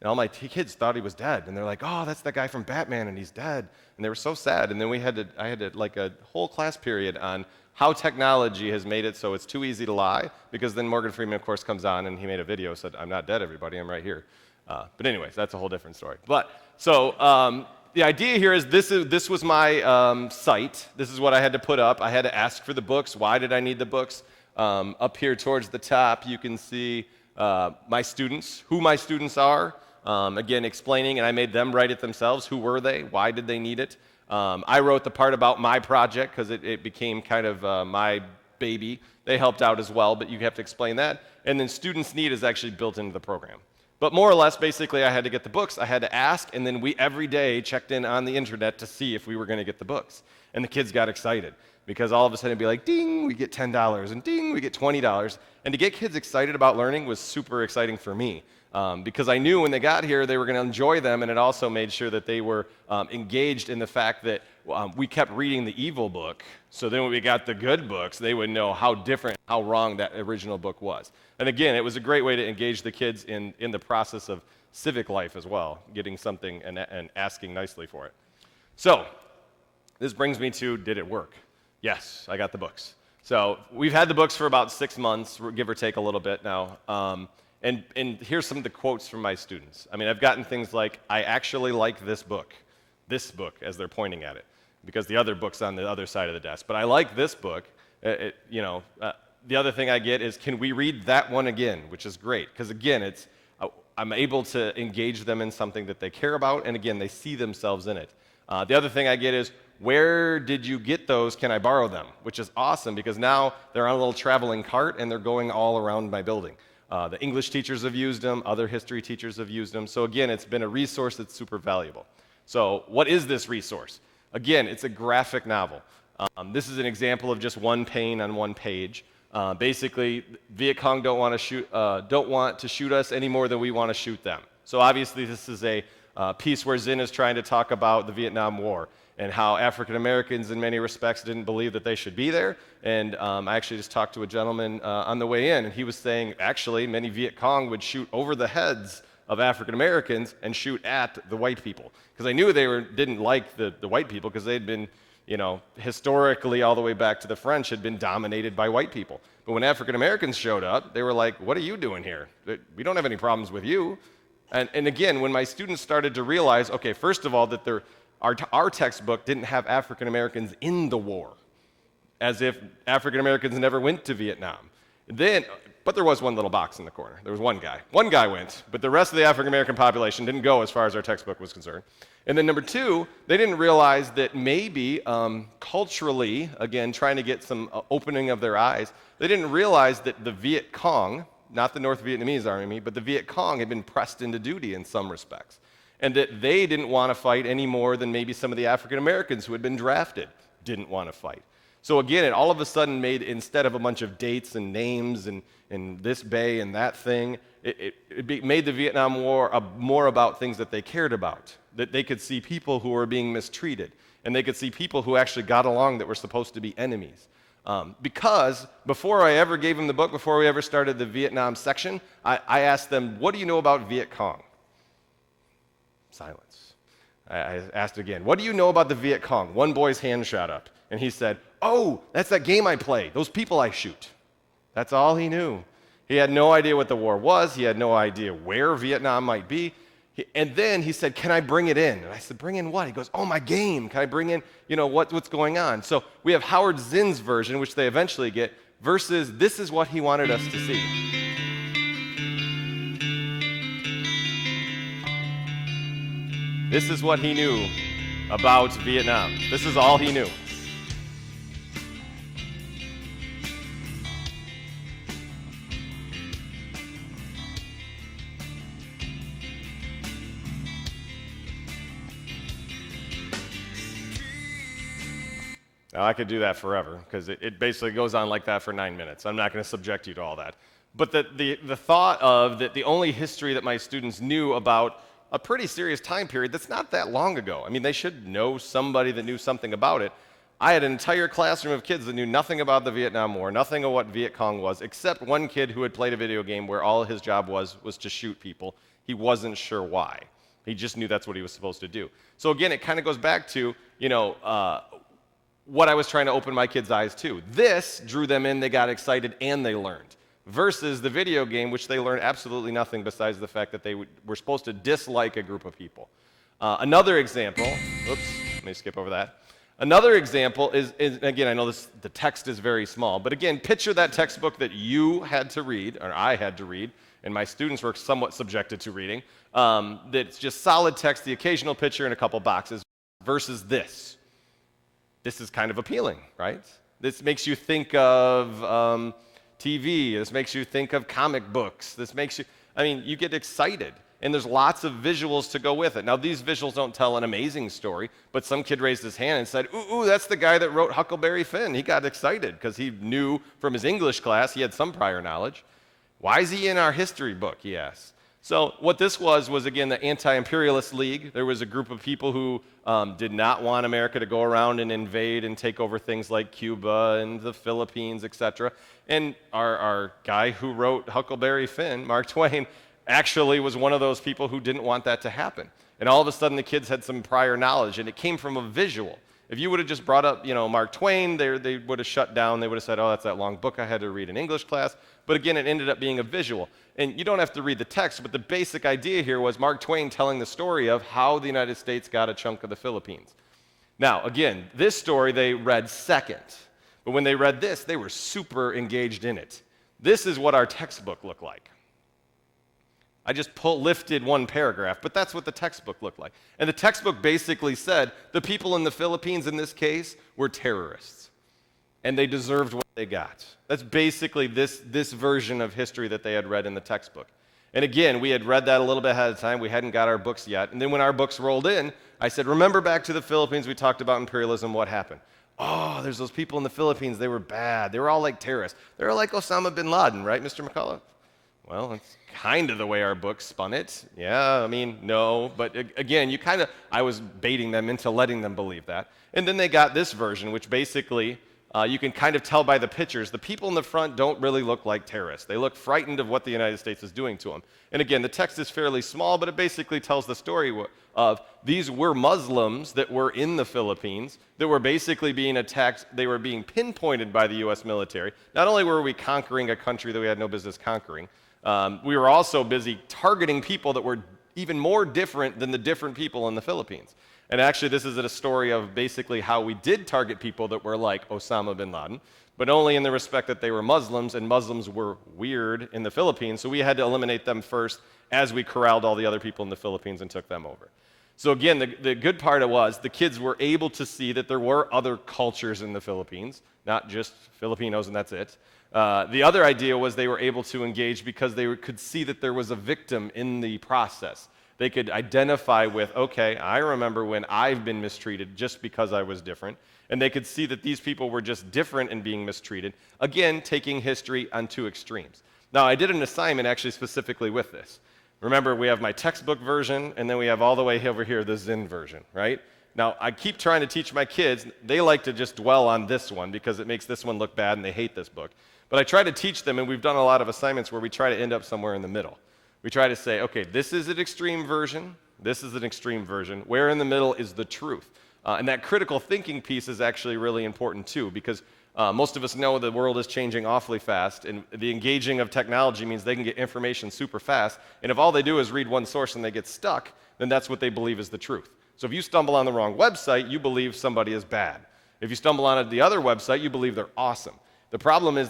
And all my kids thought he was dead. And they're like, oh, that's that guy from Batman, and he's dead. And they were so sad. And then I had like a whole class period on how technology has made it so it's too easy to lie, because then Morgan Freeman, of course, comes on and he made a video, said, I'm not dead, everybody, I'm right here. But anyways, that's a whole different story. But so the idea here is this was my site. This is what I had to put up. I had to ask for the books. Why did I need the books? Up here towards the top, you can see my students, who my students are, again, explaining, and I made them write it themselves. Who were they? Why did they need it? I wrote the part about my project because it became kind of my baby. They helped out as well, but you have to explain that. And then students' need is actually built into the program. But more or less, basically, I had to get the books, I had to ask, and then we every day checked in on the internet to see if we were going to get the books. And the kids got excited because all of a sudden it'd be like, ding, we get $10, and ding, we get $20. And to get kids excited about learning was super exciting for me because I knew when they got here they were going to enjoy them, and it also made sure that they were engaged in the fact that we kept reading the evil book, so then when we got the good books, they would know how different, how wrong that original book was. And again, it was a great way to engage the kids in the process of civic life as well, getting something and asking nicely for it. So this brings me to, did it work? Yes, I got the books. So we've had the books for about 6 months, give or take a little bit now. And here's some of the quotes from my students. I mean, I've gotten things like, I actually like this book, as they're pointing at it, because the other book's on the other side of the desk. But I like this book. The other thing I get is, can we read that one again, which is great, because again, I'm able to engage them in something that they care about, and again, they see themselves in it. The other thing I get is, where did you get those? Can I borrow them? Which is awesome, because now they're on a little traveling cart, and they're going all around my building. The English teachers have used them, other history teachers have used them. So again, it's been a resource that's super valuable. So what is this resource? Again, it's a graphic novel. This is an example of just one pane on one page. Basically, Viet Cong don't want to shoot us any more than we want to shoot them. So obviously, this is a piece where Zinn is trying to talk about the Vietnam War and how African Americans, in many respects, didn't believe that they should be there. And I actually just talked to a gentleman on the way in, and he was saying, actually, many Viet Cong would shoot over the heads of African Americans and shoot at the white people. Because I knew they didn't like the white people, because they'd been, historically, all the way back to the French, had been dominated by white people. But when African Americans showed up, they were like, what are you doing here? We don't have any problems with you. And again, when my students started to realize, okay, first of all, that our textbook didn't have African Americans in the war, as if African Americans never went to Vietnam. But there was one little box in the corner. There was one guy. One guy went, but the rest of the African American population didn't go as far as our textbook was concerned. And then number two, they didn't realize that maybe culturally, again, trying to get some opening of their eyes, they didn't realize that the Viet Cong, not the North Vietnamese army, but the Viet Cong had been pressed into duty in some respects. And that they didn't want to fight any more than maybe some of the African Americans who had been drafted didn't want to fight. So again, it all of a sudden made, instead of a bunch of dates and names and this bay and that thing, it made the Vietnam War more about things that they cared about, that they could see people who were being mistreated, and they could see people who actually got along that were supposed to be enemies. Because before I ever gave them the book, before we ever started the Vietnam section, I asked them, what do you know about Viet Cong? Silence. I asked again, what do you know about the Viet Cong? One boy's hand shot up, and he said, oh, that's that game I play, those people I shoot. That's all he knew. He had no idea what the war was. He had no idea where Vietnam might be. And then he said, can I bring it in? And I said, bring in what? He goes, oh, my game. Can I bring in, what's going on? So we have Howard Zinn's version, which they eventually get, versus this is what he wanted us to see. This is what he knew about Vietnam. This is all he knew. Now, I could do that forever, because it basically goes on like that for 9 minutes. I'm not going to subject you to all that. But the thought of that the only history that my students knew about a pretty serious time period that's not that long ago. I mean, they should know somebody that knew something about it. I had an entire classroom of kids that knew nothing about the Vietnam War, nothing of what Viet Cong was, except one kid who had played a video game where all his job was to shoot people. He wasn't sure why. He just knew that's what he was supposed to do. So again, it kind of goes back to, what I was trying to open my kids' eyes to. This drew them in, they got excited, and they learned. Versus the video game, which they learned absolutely nothing besides the fact that they were supposed to dislike a group of people. Another example, oops, let me skip over that. Another example is again, I know the text is very small, but again, picture that textbook that you had to read, or I had to read, and my students were somewhat subjected to reading, that's just solid text, the occasional picture, and a couple boxes, versus this. This is kind of appealing, right? This makes you think of TV. This makes you think of comic books. This makes you, you get excited. And there's lots of visuals to go with it. Now, these visuals don't tell an amazing story, but some kid raised his hand and said, ooh, that's the guy that wrote Huckleberry Finn. He got excited because he knew from his English class he had some prior knowledge. Why is he in our history book, he asked. So what this was again, the Anti-Imperialist League. There was a group of people who did not want America to go around and invade and take over things like Cuba and the Philippines, etc. And our guy who wrote Huckleberry Finn, Mark Twain, actually was one of those people who didn't want that to happen. And all of a sudden the kids had some prior knowledge, and it came from a visual. If you would have just brought up, Mark Twain, they would have shut down. They would have said, oh, that's that long book I had to read in English class. But again, it ended up being a visual. And you don't have to read the text, but the basic idea here was Mark Twain telling the story of how the United States got a chunk of the Philippines. Now, again, this story they read second. But when they read this, they were super engaged in it. This is what our textbook looked like. I just lifted one paragraph, but that's what the textbook looked like. And the textbook basically said the people in the Philippines in this case were terrorists, and they deserved what they got. That's basically this version of history that they had read in the textbook. And again, we had read that a little bit ahead of time. We hadn't got our books yet. And then when our books rolled in, I said, remember back to the Philippines, we talked about imperialism, what happened? Oh, there's those people in the Philippines, they were bad. They were all like terrorists. They were like Osama bin Laden, right, Mr. McCullough? Well, that's kind of the way our book spun it. Yeah, no. But again, I was baiting them into letting them believe that. And then they got this version, which basically, you can kind of tell by the pictures, the people in the front don't really look like terrorists. They look frightened of what the United States is doing to them. And again, the text is fairly small, but it basically tells the story of these were Muslims that were in the Philippines that were basically being attacked. They were being pinpointed by the U.S. military. Not only were we conquering a country that we had no business conquering, we were also busy targeting people that were even more different than the different people in the Philippines. And actually, this is a story of basically how we did target people that were like Osama bin Laden, but only in the respect that they were Muslims, and Muslims were weird in the Philippines, so we had to eliminate them first as we corralled all the other people in the Philippines and took them over. So again, the good part was the kids were able to see that there were other cultures in the Philippines, not just Filipinos and that's it. The other idea was they were able to engage because they could see that there was a victim in the process. They could identify with, okay, I remember when I've been mistreated just because I was different. And they could see that these people were just different and being mistreated. Again, taking history on two extremes. Now, I did an assignment actually specifically with this. Remember, we have my textbook version, and then we have all the way over here the Zinn version, right? Now, I keep trying to teach my kids, they like to just dwell on this one because it makes this one look bad and they hate this book. But I try to teach them, and we've done a lot of assignments where we try to end up somewhere in the middle. We try to say, okay, this is an extreme version, this is an extreme version. Where in the middle is the truth? And that critical thinking piece is actually really important too, because most of us know the world is changing awfully fast, and the engaging of technology means they can get information super fast, and if all they do is read one source and they get stuck, then that's what they believe is the truth. So if you stumble on the wrong website, you believe somebody is bad. If you stumble on the other website, you believe they're awesome. The problem is,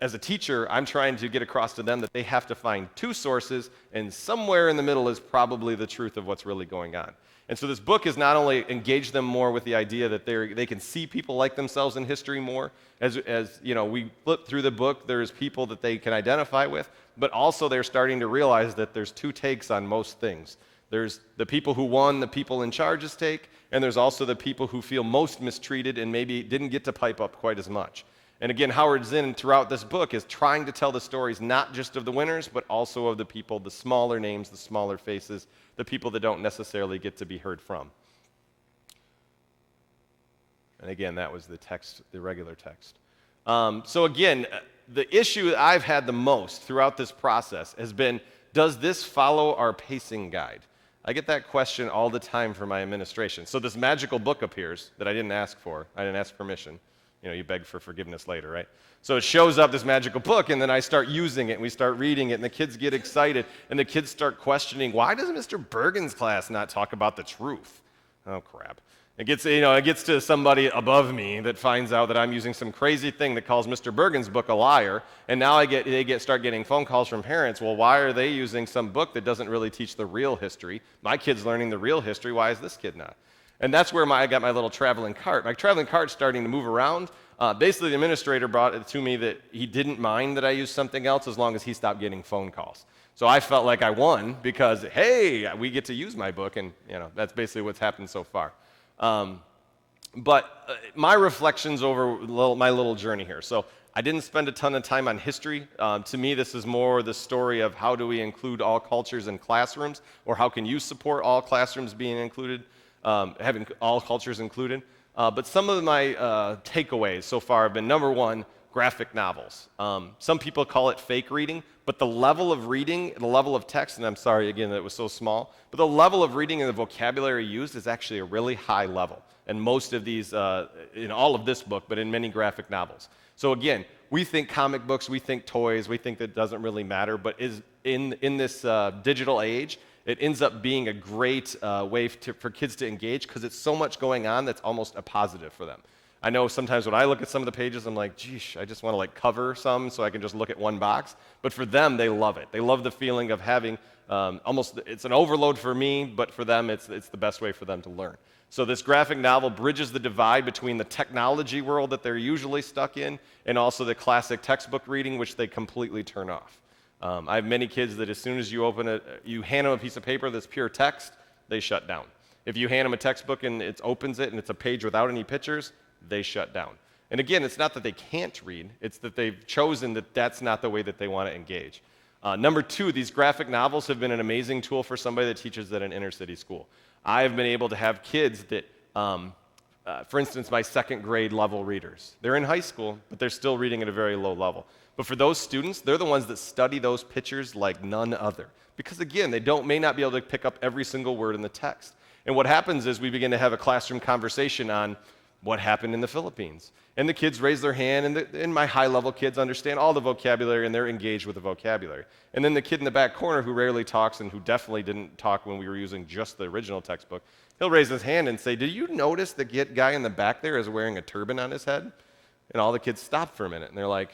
as a teacher, I'm trying to get across to them that they have to find two sources, and somewhere in the middle is probably the truth of what's really going on. And so this book has not only engaged them more with the idea that they can see people like themselves in history more, as we flip through the book, there's people that they can identify with, but also they're starting to realize that there's two takes on most things. There's the people who won the people in charge's take, and there's also the people who feel most mistreated and maybe didn't get to pipe up quite as much. And again, Howard Zinn, throughout this book, is trying to tell the stories not just of the winners, but also of the people, the smaller names, the smaller faces, the people that don't necessarily get to be heard from. And again, that was the text, the regular text. So again, the issue that I've had the most throughout this process has been, does this follow our pacing guide? I get that question all the time from my administration. So this magical book appears that I didn't ask for. I didn't ask permission. You beg for forgiveness later, right? So it shows up, this magical book, and then I start using it, and we start reading it, and the kids get excited, and the kids start questioning, why does Mr. Bergen's class not talk about the truth? Oh, crap. It gets to somebody above me that finds out that I'm using some crazy thing that calls Mr. Bergen's book a liar, and now start getting phone calls from parents. Well, why are they using some book that doesn't really teach the real history? My kid's learning the real history. Why is this kid not? And that's where I got my little traveling cart. My traveling cart's starting to move around. Basically, the administrator brought it to me that he didn't mind that I used something else as long as he stopped getting phone calls. So I felt like I won because, hey, we get to use my book, and that's basically what's happened so far. But my reflections over my little journey here. So I didn't spend a ton of time on history. To me, this is more the story of how do we include all cultures in classrooms, or how can you support all classrooms being included, having all cultures included. But some of my takeaways so far have been, number one, graphic novels. Some people call it fake reading, but the level of reading, the level of text, and I'm sorry again that it was so small, but the level of reading and the vocabulary used is actually a really high level. And most of these, in all of this book, but in many graphic novels. So again, we think comic books, we think toys, we think that it doesn't really matter, but in this digital age, it ends up being a great way for kids to engage because it's so much going on that's almost a positive for them. I know sometimes when I look at some of the pages, I'm like, geesh, I just want to cover some so I can just look at one box. But for them, they love it. They love the feeling of having it's an overload for me, but for them, it's the best way for them to learn. So this graphic novel bridges the divide between the technology world that they're usually stuck in and also the classic textbook reading, which they completely turn off. I have many kids that as soon as you open it, you hand them a piece of paper that's pure text, they shut down. If you hand them a textbook and it opens it and it's a page without any pictures, they shut down. And again, it's not that they can't read, it's that they've chosen that that's not the way that they want to engage. Number two, these graphic novels have been an amazing tool for somebody that teaches at an inner city school. I have been able to have kids that, for instance, my second grade level readers. They're in high school, but they're still reading at a very low level. But for those students, they're the ones that study those pictures like none other. Because again, they may not be able to pick up every single word in the text. And what happens is we begin to have a classroom conversation on what happened in the Philippines. And the kids raise their hand, and my high-level kids understand all the vocabulary, and they're engaged with the vocabulary. And then the kid in the back corner who rarely talks and who definitely didn't talk when we were using just the original textbook, he'll raise his hand and say, did you notice the guy in the back there is wearing a turban on his head? And all the kids stop for a minute, and they're like,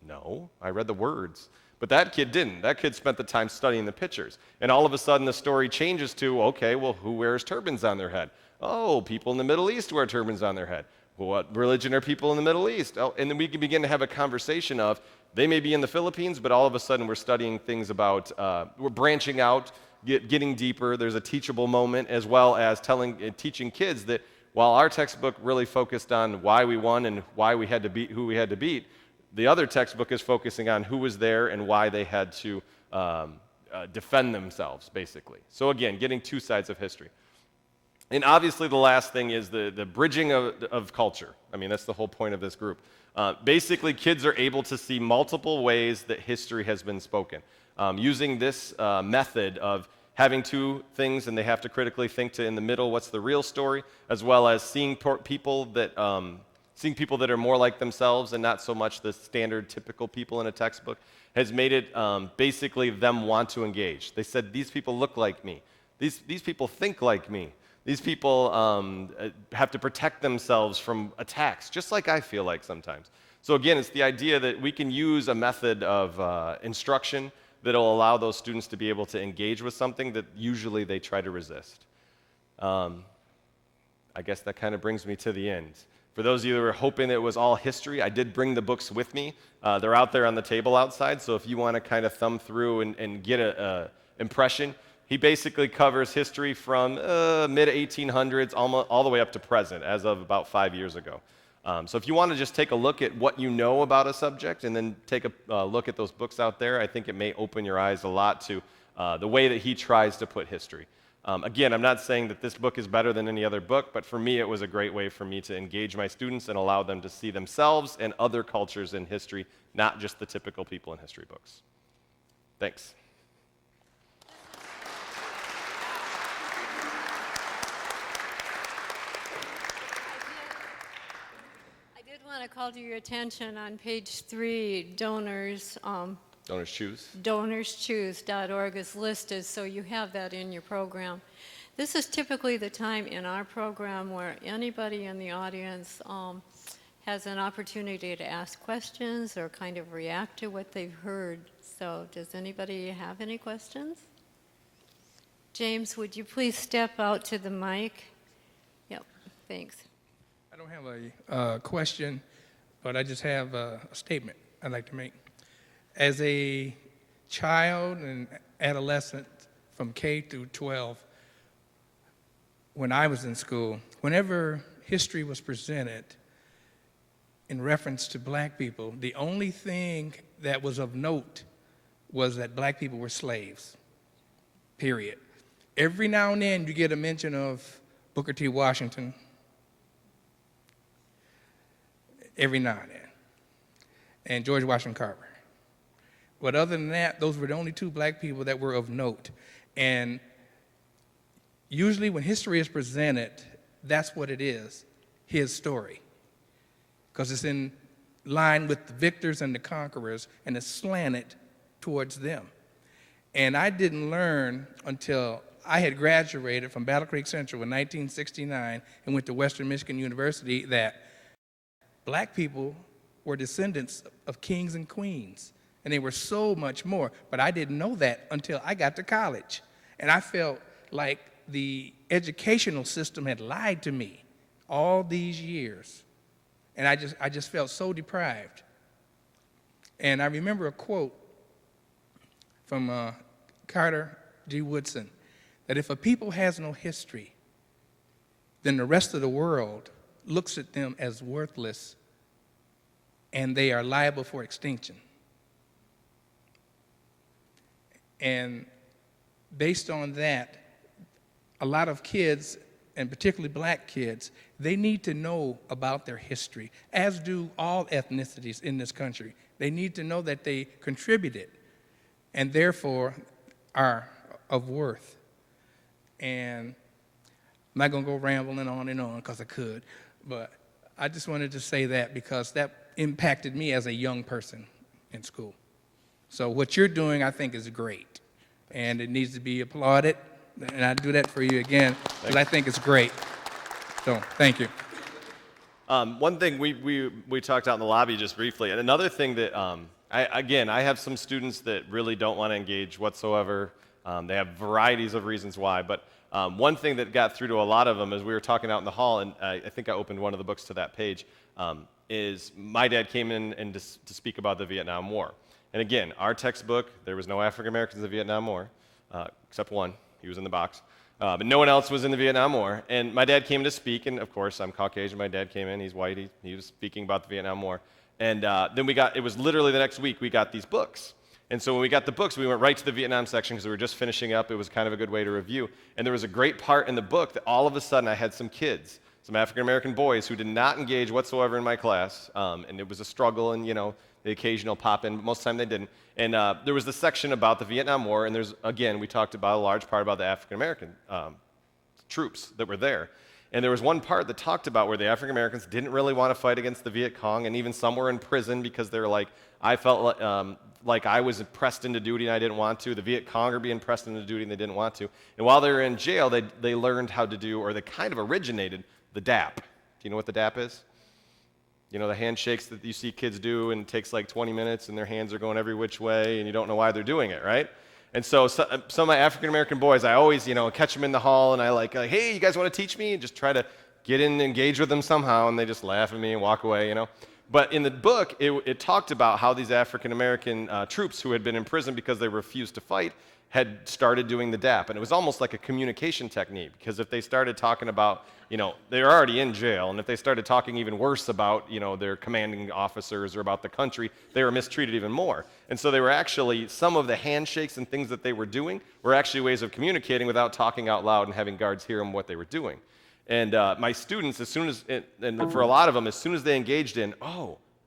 no, I read the words. But that kid didn't. That kid spent the time studying the pictures. And all of a sudden the story changes to, okay, well, who wears turbans on their head? Oh, people in the Middle East wear turbans on their head. Well, what religion are people in the Middle East? Oh, and then we can begin to have a conversation of, they may be in the Philippines, but all of a sudden we're studying things about, we're branching out, getting deeper. There's a teachable moment, as well as teaching kids that while our textbook really focused on why we won and why we had to beat who we had to beat, the other textbook is focusing on who was there and why they had to defend themselves, basically. So again, getting two sides of history. And obviously the last thing is the bridging of culture. I mean, that's the whole point of this group. Basically, kids are able to see multiple ways that history has been spoken. Using this method of having two things, and they have to critically think in the middle what's the real story, as well as seeing people that are more like themselves and not so much the standard typical people in a textbook, has made it basically them want to engage. They said, these people look like me. These people think like me. These people have to protect themselves from attacks, just like I feel like sometimes. So again, it's the idea that we can use a method of instruction that will allow those students to be able to engage with something that usually they try to resist. I guess that kind of brings me to the end. For those of you who are hoping it was all history, I did bring the books with me. They're out there on the table outside, so if you want to kind of thumb through and get an impression, he basically covers history from mid-1800s all the way up to present, as of about 5 years ago. So if you want to just take a look at what you know about a subject and then take a look at those books out there, I think it may open your eyes a lot to the way that he tries to put history. Again, I'm not saying that this book is better than any other book, but for me it was a great way for me to engage my students and allow them to see themselves and other cultures in history, not just the typical people in history books. Thanks. I want to call to your attention on page 3, Donors. Donors Choose. DonorsChoose.org is listed, so you have that in your program. This is typically the time in our program where anybody in the audience has an opportunity to ask questions or kind of react to what they've heard. So does anybody have any questions? James, would you please step out to the mic? Yep, thanks. I don't have a question, but I just have a statement I'd like to make. As a child and adolescent from K through 12, when I was in school, whenever history was presented in reference to black people, the only thing that was of note was that black people were slaves, period. Every now and then you get a mention of Booker T. Washington, every now and then, and George Washington Carver. But other than that, those were the only two black people that were of note. And usually when history is presented, that's what it is, his story. Because it's in line with the victors and the conquerors, and it's slanted towards them. And I didn't learn until I had graduated from Battle Creek Central in 1969 and went to Western Michigan University that black people were descendants of kings and queens, and they were so much more. But I didn't know that until I got to college. And I felt like the educational system had lied to me all these years. And I just felt so deprived. And I remember a quote from Carter G. Woodson, that if a people has no history, then the rest of the world looks at them as worthless and they are liable for extinction. And based on that, a lot of kids, and particularly black kids, they need to know about their history, as do all ethnicities in this country. They need to know that they contributed and therefore are of worth. And I'm not going to go rambling on and on because I could, but I just wanted to say that because that impacted me as a young person in school. So what you're doing, I think, is great, and it needs to be applauded, and I do that for you again because I think it's great. So thank you. One thing we talked out in the lobby just briefly, and another thing that, I have some students that really don't want to engage whatsoever. They have varieties of reasons why, but one thing that got through to a lot of them as we were talking out in the hall, and I think I opened one of the books to that page, is my dad came in and to speak about the Vietnam War. And again, our textbook, there was no African Americans in the Vietnam War, except one. He was in the box. But no one else was in the Vietnam War. And my dad came to speak, and of course, I'm Caucasian. My dad came in. He's white. He was speaking about the Vietnam War. And then it was literally the next week, we got these books. And so when we got the books, we went right to the Vietnam section because we were just finishing up. It was kind of a good way to review. And there was a great part in the book that all of a sudden I had some kids, some African-American boys who did not engage whatsoever in my class. And it was a struggle, and, the occasional pop in, but most of the time they didn't. And there was the section about the Vietnam War, and we talked about a large part about the African-American troops that were there. And there was one part that talked about where the African Americans didn't really want to fight against the Viet Cong, and even some were in prison because they were like, I felt like I was pressed into duty and I didn't want to. The Viet Cong are being pressed into duty and they didn't want to. And while they were in jail, they learned how to do, or they kind of originated, the DAP. Do you know what the DAP is? The handshakes that you see kids do, and it takes like 20 minutes, and their hands are going every which way, and you don't know why they're doing it, right? And so some of my African-American boys, I always, catch them in the hall, and I like, hey, you guys want to teach me? And just try to get in and engage with them somehow, and they just laugh at me and walk away, But in the book, it talked about how these African-American troops who had been in prison because they refused to fight had started doing the DAP. And it was almost like a communication technique, because if they started talking about, they were already in jail, and if they started talking even worse about, their commanding officers or about the country, they were mistreated even more. And so they were actually, some of the handshakes and things that they were doing were actually ways of communicating without talking out loud and having guards hear them what they were doing. And my students, and for a lot of them, as soon as they engaged in,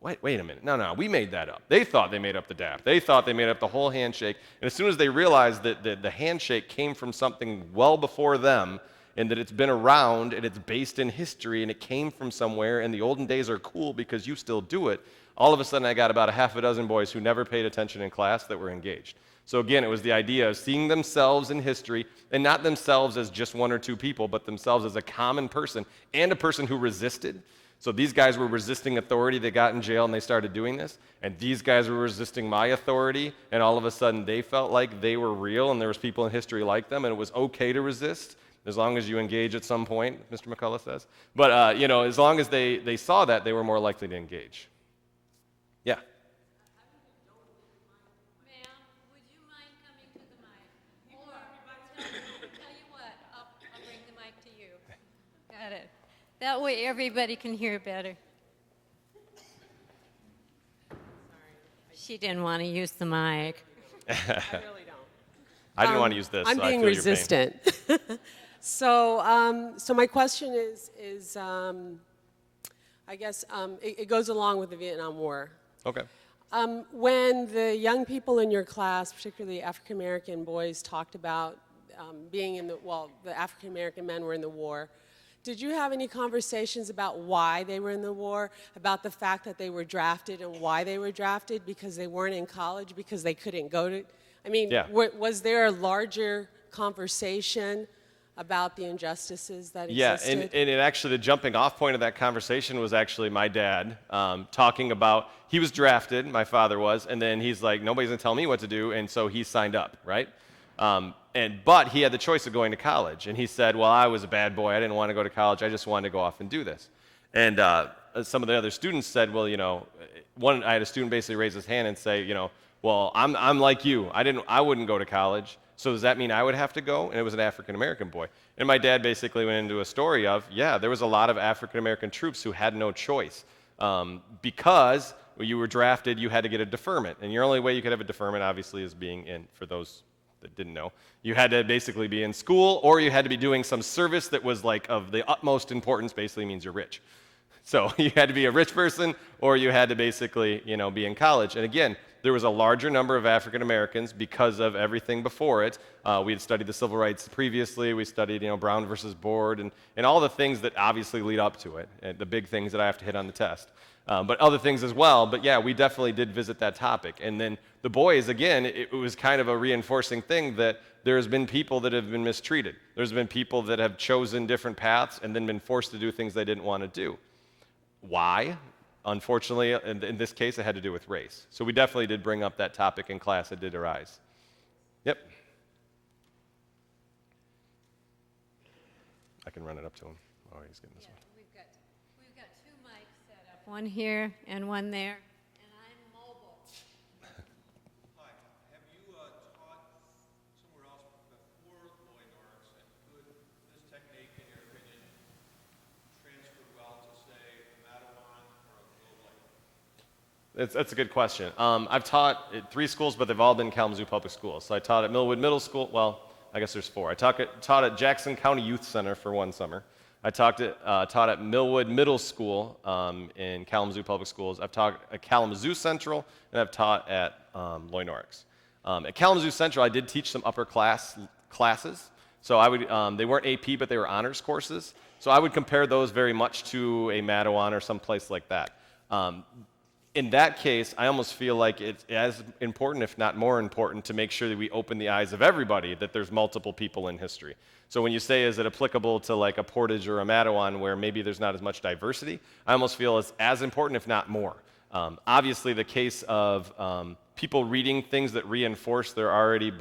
wait a minute, no, we made that up. They thought they made up the DAP. They thought they made up the whole handshake. And as soon as they realized that the handshake came from something well before them, and that it's been around and it's based in history and it came from somewhere and the olden days are cool because you still do it, all of a sudden I got about a half a dozen boys who never paid attention in class that were engaged. So again, it was the idea of seeing themselves in history, and not themselves as just one or two people, but themselves as a common person and a person who resisted. So these guys were resisting authority. They got in jail and they started doing this. And these guys were resisting my authority, and all of a sudden they felt like they were real and there was people in history like them, and it was okay to resist as long as you engage at some point, Mr. McCullough says. But as long as they saw that, they were more likely to engage. Yeah. Got it. That way everybody can hear better. She didn't want to use the mic. I really don't. I didn't want to use this. I'm so I being feel your pain. resistant. So my question is I guess it goes along with the Vietnam War. Okay. When the young people in your class, particularly African American boys, talked about being in the African American men were in the war, did you have any conversations about why they were in the war, about the fact that they were drafted and why they were drafted, because they weren't in college, because they couldn't go to, was there a larger conversation about the injustices that existed? Yeah, and it actually, the jumping off point of that conversation was actually my dad talking about, he was drafted, my father was, and then he's like, nobody's gonna tell me what to do, and so he signed up, right? But he had the choice of going to college, and he said, well, I was a bad boy, I didn't want to go to college, I just wanted to go off and do this. And some of the other students said, well, I had a student basically raise his hand and say, well, I'm like you, I wouldn't go to college, so does that mean I would have to go? And it was an African-American boy. And my dad basically went into a story of, there was a lot of African-American troops who had no choice. Because when you were drafted, you had to get a deferment. And your only way you could have a deferment, obviously, is being in, for those that didn't know, you had to basically be in school, or you had to be doing some service that was like of the utmost importance, basically means you're rich. So you had to be a rich person, or you had to basically, be in college. And again, there was a larger number of African Americans because of everything before it. We had studied the civil rights previously. We studied, Brown versus Board, and all the things that obviously lead up to it, and the big things that I have to hit on the test. But other things as well. But yeah, we definitely did visit that topic. And then the boys, again, it was kind of a reinforcing thing that there's been people that have been mistreated. There's been people that have chosen different paths and then been forced to do things they didn't want to do. Why? Unfortunately, in this case, it had to do with race. So we definitely did bring up that topic in class. It did arise. Yep. I can run it up to him. Oh, he's getting this one. We've got two mics set up, one here and one there, and I'm mobile. Hi. Have you taught somewhere else before Lloyd Norris, and could this technique, in your opinion, transfer well to, say, Mattawan or a Globe Light? That's a good question. I've taught at 3 schools, but they've all been Kalamazoo Public Schools. So I taught at Millwood Middle School. Well, I guess there's 4. I taught at Jackson County Youth Center for 1 summer. I taught at Millwood Middle School in Kalamazoo Public Schools. I've taught at Kalamazoo Central, and I've taught at Lloyd Norris. At Kalamazoo Central, I did teach some upper class classes. So I would, they weren't AP, but they were honors courses. So I would compare those very much to a Mattawan or someplace like that. In that case, I almost feel like it's as important, if not more important, to make sure that we open the eyes of everybody that there's multiple people in history. So when you say, is it applicable to like a Portage or a Mattawan where maybe there's not as much diversity, I almost feel it's as important, if not more. Obviously, the case of people reading things that reinforce their already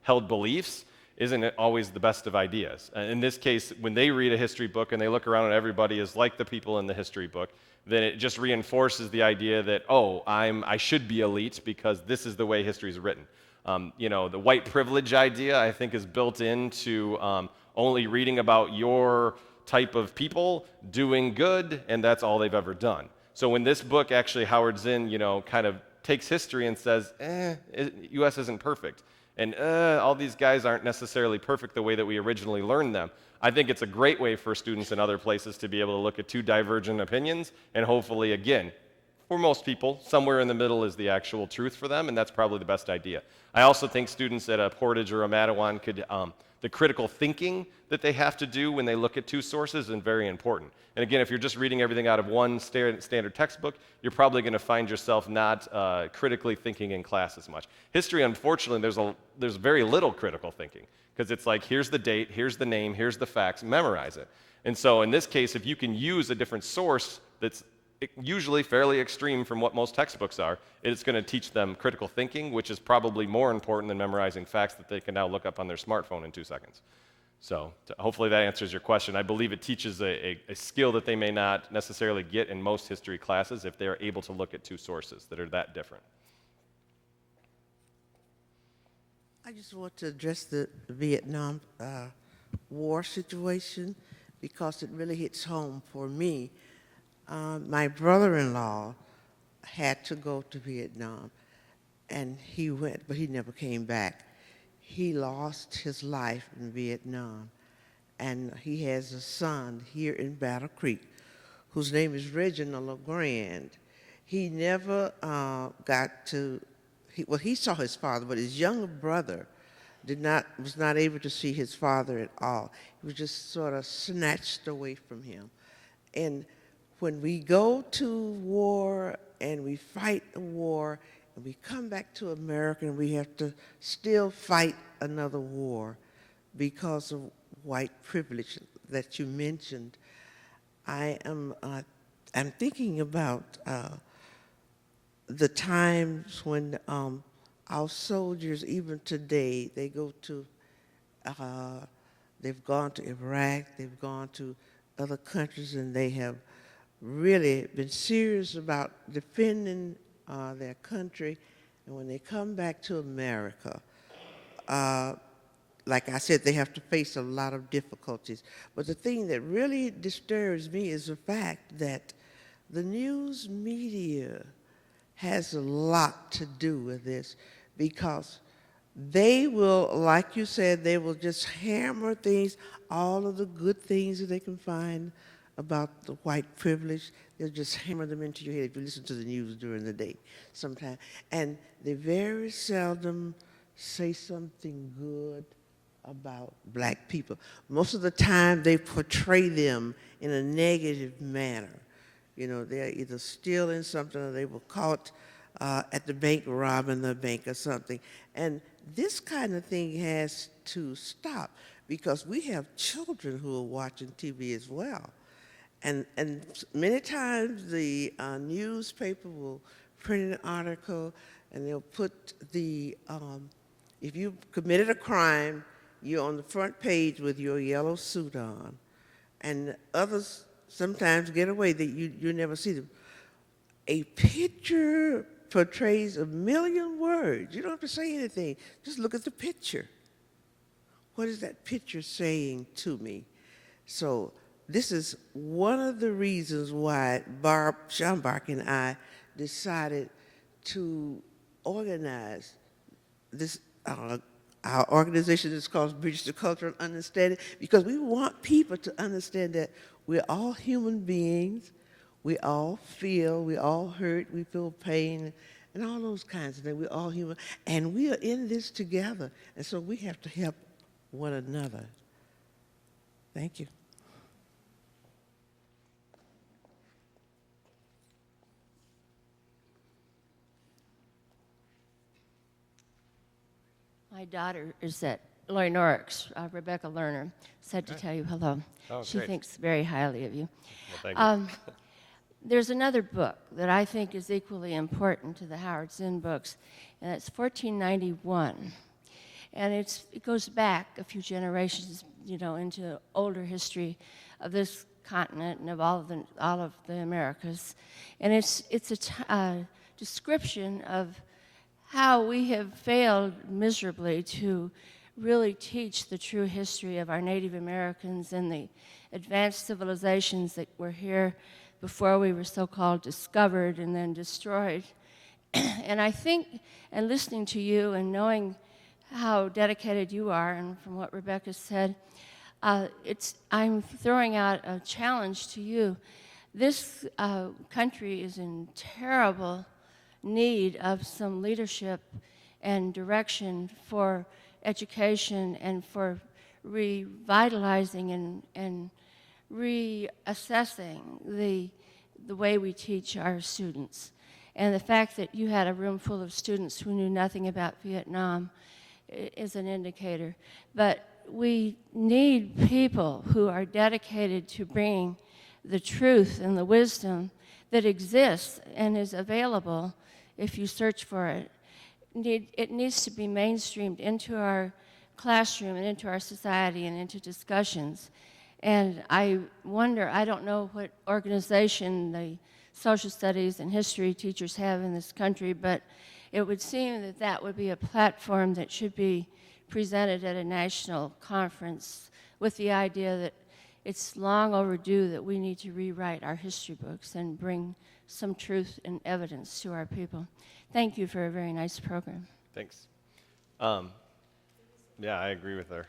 held beliefs isn't always the best of ideas. In this case, when they read a history book and they look around and everybody is like the people in the history book, then it just reinforces the idea that, oh, I should be elite because this is the way history is written. The white privilege idea, I think, is built into only reading about your type of people doing good, and that's all they've ever done. So when this book, actually, Howard Zinn, kind of takes history and says, U.S. isn't perfect, and all these guys aren't necessarily perfect the way that we originally learned them, I think it's a great way for students in other places to be able to look at 2 divergent opinions, and hopefully, again, for most people, somewhere in the middle is the actual truth for them, and that's probably the best idea. I also think students at a Portage or a Mattawan could, The critical thinking that they have to do when they look at two sources is very important. And again, if you're just reading everything out of one standard textbook, you're probably going to find yourself not critically thinking in class as much. History, unfortunately, there's very little critical thinking, because it's like, here's the date, here's the name, here's the facts, memorize it. And so in this case, if you can use a different source that's usually fairly extreme from what most textbooks are, it's going to teach them critical thinking, which is probably more important than memorizing facts that they can now look up on their smartphone in 2 seconds. So hopefully that answers your question. I believe it teaches a skill that they may not necessarily get in most history classes if they are able to look at two sources that are that different. I just want to address the Vietnam War situation because it really hits home for me. My brother-in-law had to go to Vietnam, and he went, but he never came back. He lost his life in Vietnam, and he has a son here in Battle Creek whose name is Reginald LeGrand. He never got to, he saw his father, but his younger brother was not able to see his father at all. He was just sort of snatched away from him. And when we go to war and we fight a war and we come back to America and we have to still fight another war because of white privilege that you mentioned, I'm thinking about the times when our soldiers, even today, they go to, they've gone to Iraq, they've gone to other countries, and they have really been serious about defending their country. And when they come back to America, like I said, they have to face a lot of difficulties. But the thing that really disturbs me is the fact that the news media has a lot to do with this, because they will, like you said, they will just hammer things, all of the good things that they can find about the white privilege. They'll just hammer them into your head if you listen to the news during the day sometimes. And they very seldom say something good about black people. Most of the time they portray them in a negative manner. You know, they're either stealing something or they were caught at the bank robbing the bank or something. And this kind of thing has to stop, because we have children who are watching TV as well. And many times the newspaper will print an article and they'll put the, if you committed a crime, you're on the front page with your yellow suit on. And others sometimes get away that you never see them. A picture portrays 1,000,000 words. You don't have to say anything. Just look at the picture. What is that picture saying to me? So this is one of the reasons why Barb Schambach and I decided to organize this, our organization is called Bridge to Cultural Understanding, because we want people to understand that we're all human beings. We all feel, we all hurt, we feel pain, and all those kinds of things. We're all human, and we are in this together, and so we have to help one another. Thank you. My daughter is at Lori Norrick's, Rebecca Lerner, said to tell you hello. Oh, she great. thinks very highly of you. Well, thank you. There's another book that I think is equally important to the Howard Zinn books, and it's 1491. And it goes back a few generations, you know, into older history of this continent and of all of the Americas. And it's a description of how we have failed miserably to really teach the true history of our Native Americans and the advanced civilizations that were here before we were so-called discovered and then destroyed. And I think, and listening to you and knowing how dedicated you are, and from what Rebecca said, I'm throwing out a challenge to you. This country is in terrible need of some leadership and direction for education and for revitalizing and reassessing the way we teach our students. And the fact that you had a room full of students who knew nothing about Vietnam is an indicator. But we need people who are dedicated to bringing the truth and the wisdom that exists and is available if you search for it. It needs to be mainstreamed into our classroom and into our society and into discussions. And I wonder, I don't know what organization the social studies and history teachers have in this country, but it would seem that that would be a platform that should be presented at a national conference with the idea that it's long overdue that we need to rewrite our history books and bring some truth and evidence to our people. Thank you for a very nice program. Thanks. Yeah, I agree with her.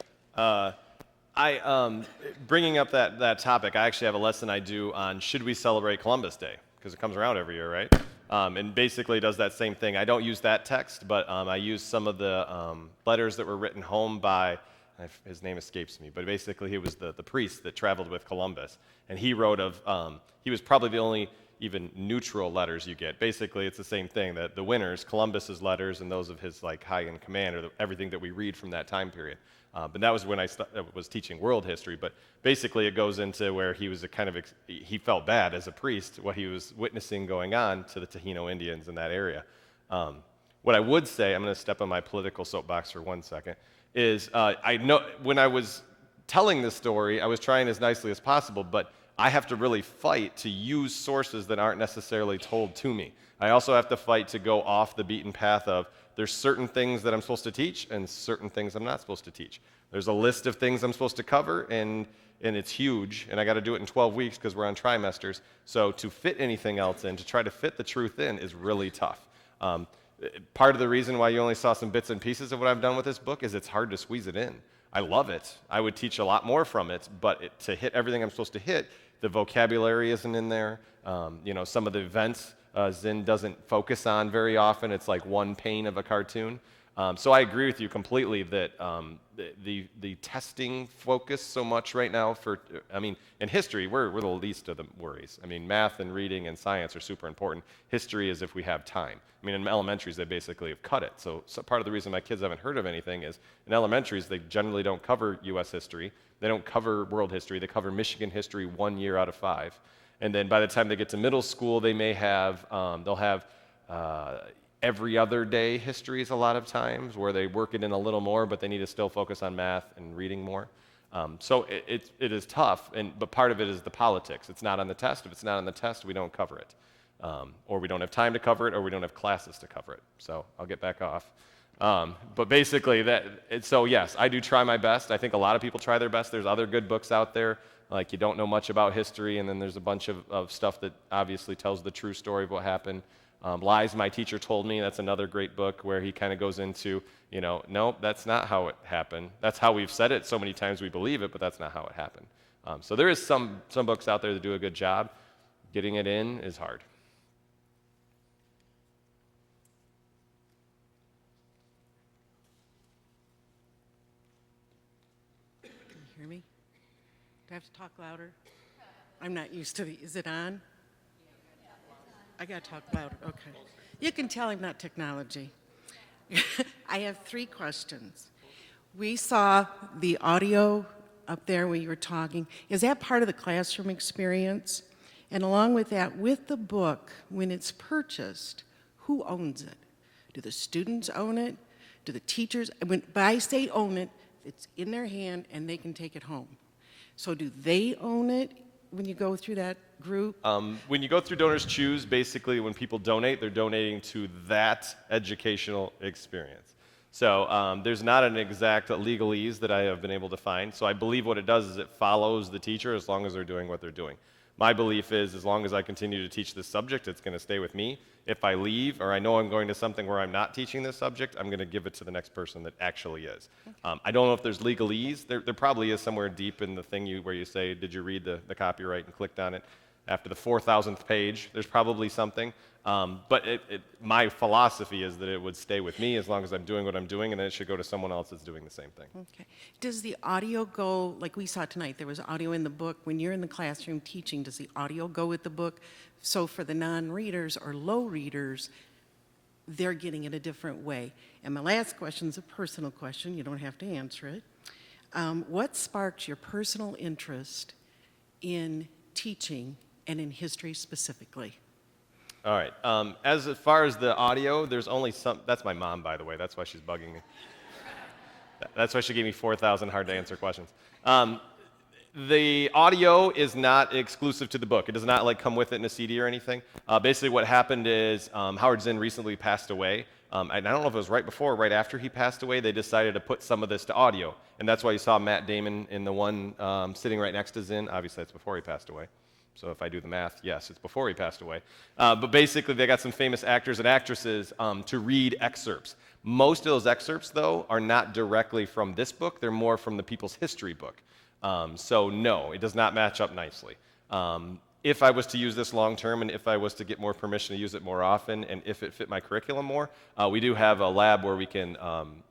Bringing up that topic, I actually have a lesson I do on should we celebrate Columbus Day, because it comes around every year, right? And basically does that same thing. I don't use that text, but I use some of the letters that were written home by, his name escapes me, but basically he was the priest that traveled with Columbus. And he wrote he was probably the only even neutral letters you get. Basically, it's the same thing, that the winners, Columbus's letters and those of his high in command, or everything that we read from that time period. But that was when I was teaching world history. But basically, it goes into where he was he felt bad as a priest, what he was witnessing going on to the Taino Indians in that area. What I would say, I'm going to step on my political soapbox for 1 second, is I know when I was telling this story, I was trying as nicely as possible, but I have to really fight to use sources that aren't necessarily told to me. I also have to fight to go off the beaten path of there's certain things that I'm supposed to teach and certain things I'm not supposed to teach. There's a list of things I'm supposed to cover, and it's huge, and I got to do it in 12 weeks because we're on trimesters. So to fit anything else in, to try to fit the truth in, is really tough. Part of the reason why you only saw some bits and pieces of what I've done with this book is it's hard to squeeze it in. I love it. I would teach a lot more from it, but to hit everything I'm supposed to hit, the vocabulary isn't in there. Some of the events Zinn doesn't focus on very often. It's like one pane of a cartoon. So I agree with you completely that the testing focus so much right now in history, we're the least of the worries. Math and reading and science are super important. History is if we have time. In elementaries, they basically have cut it. So part of the reason my kids haven't heard of anything is in elementaries, they generally don't cover U.S. history. They don't cover world history. They cover Michigan history 1 year out of 5. And then by the time they get to middle school, they may have, they'll have every other day histories a lot of times where they work it in a little more, but they need to still focus on math and reading more. So it is tough, but part of it is the politics. It's not on the test. If it's not on the test, we don't cover it. Or we don't have time to cover it, or we don't have classes to cover it. So I'll get back off. But basically, so yes, I do try my best. I think a lot of people try their best. There's other good books out there, like You Don't Know Much About History, and then there's a bunch of stuff that obviously tells the true story of what happened. Lies My Teacher Told Me, that's another great book where he kind of goes into, no, that's not how it happened. That's how we've said it so many times we believe it, but that's not how it happened. So there is some books out there that do a good job. Getting it in is hard. Hear me? Do I have to talk louder? I'm not used to is it on? I got to talk louder. Okay. You can tell I'm not technology. I have 3 questions. We saw the audio up there when you were talking. Is that part of the classroom experience? And along with that, with the book, when it's purchased, who owns it? Do the students own it? Do the teachers? But I say own it, it's in their hand and they can take it home. So do they own it when you go through that group? When you go through Donors Choose, basically when people donate, they're donating to that educational experience. So there's not an exact legalese that I have been able to find. So I believe what it does is it follows the teacher as long as they're doing what they're doing. My belief is as long as I continue to teach this subject, it's going to stay with me. If I leave or I know I'm going to something where I'm not teaching this subject, I'm going to give it to the next person that actually is. I don't know if there's legalese. There probably is somewhere deep in the thing where you say, did you read the copyright and clicked on it? After the 4,000th page, there's probably something. But my philosophy is that it would stay with me as long as I'm doing what I'm doing, and then it should go to someone else that's doing the same thing. Okay. Does the audio go, like we saw tonight, there was audio in the book. When you're in the classroom teaching, does the audio go with the book? So for the non-readers or low readers, they're getting it a different way. And my last question is a personal question. You don't have to answer it. What sparked your personal interest in teaching and in history specifically? All right. As far as the audio, there's only some. That's my mom, by the way. That's why she's bugging me. That's why she gave me 4,000 hard to answer questions. The audio is not exclusive to the book. It does not come with it in a CD or anything. Basically, what happened is Howard Zinn recently passed away. And I don't know if it was right before or right after he passed away. They decided to put some of this to audio, and that's why you saw Matt Damon in the one sitting right next to Zinn. Obviously, that's before he passed away. So if I do the math, yes, it's before he passed away. But basically, they got some famous actors and actresses to read excerpts. Most of those excerpts, though, are not directly from this book. They're more from the People's History book. So no, it does not match up nicely. If I was to use this long term, and if I was to get more permission to use it more often, and if it fit my curriculum more, we do have a lab where we can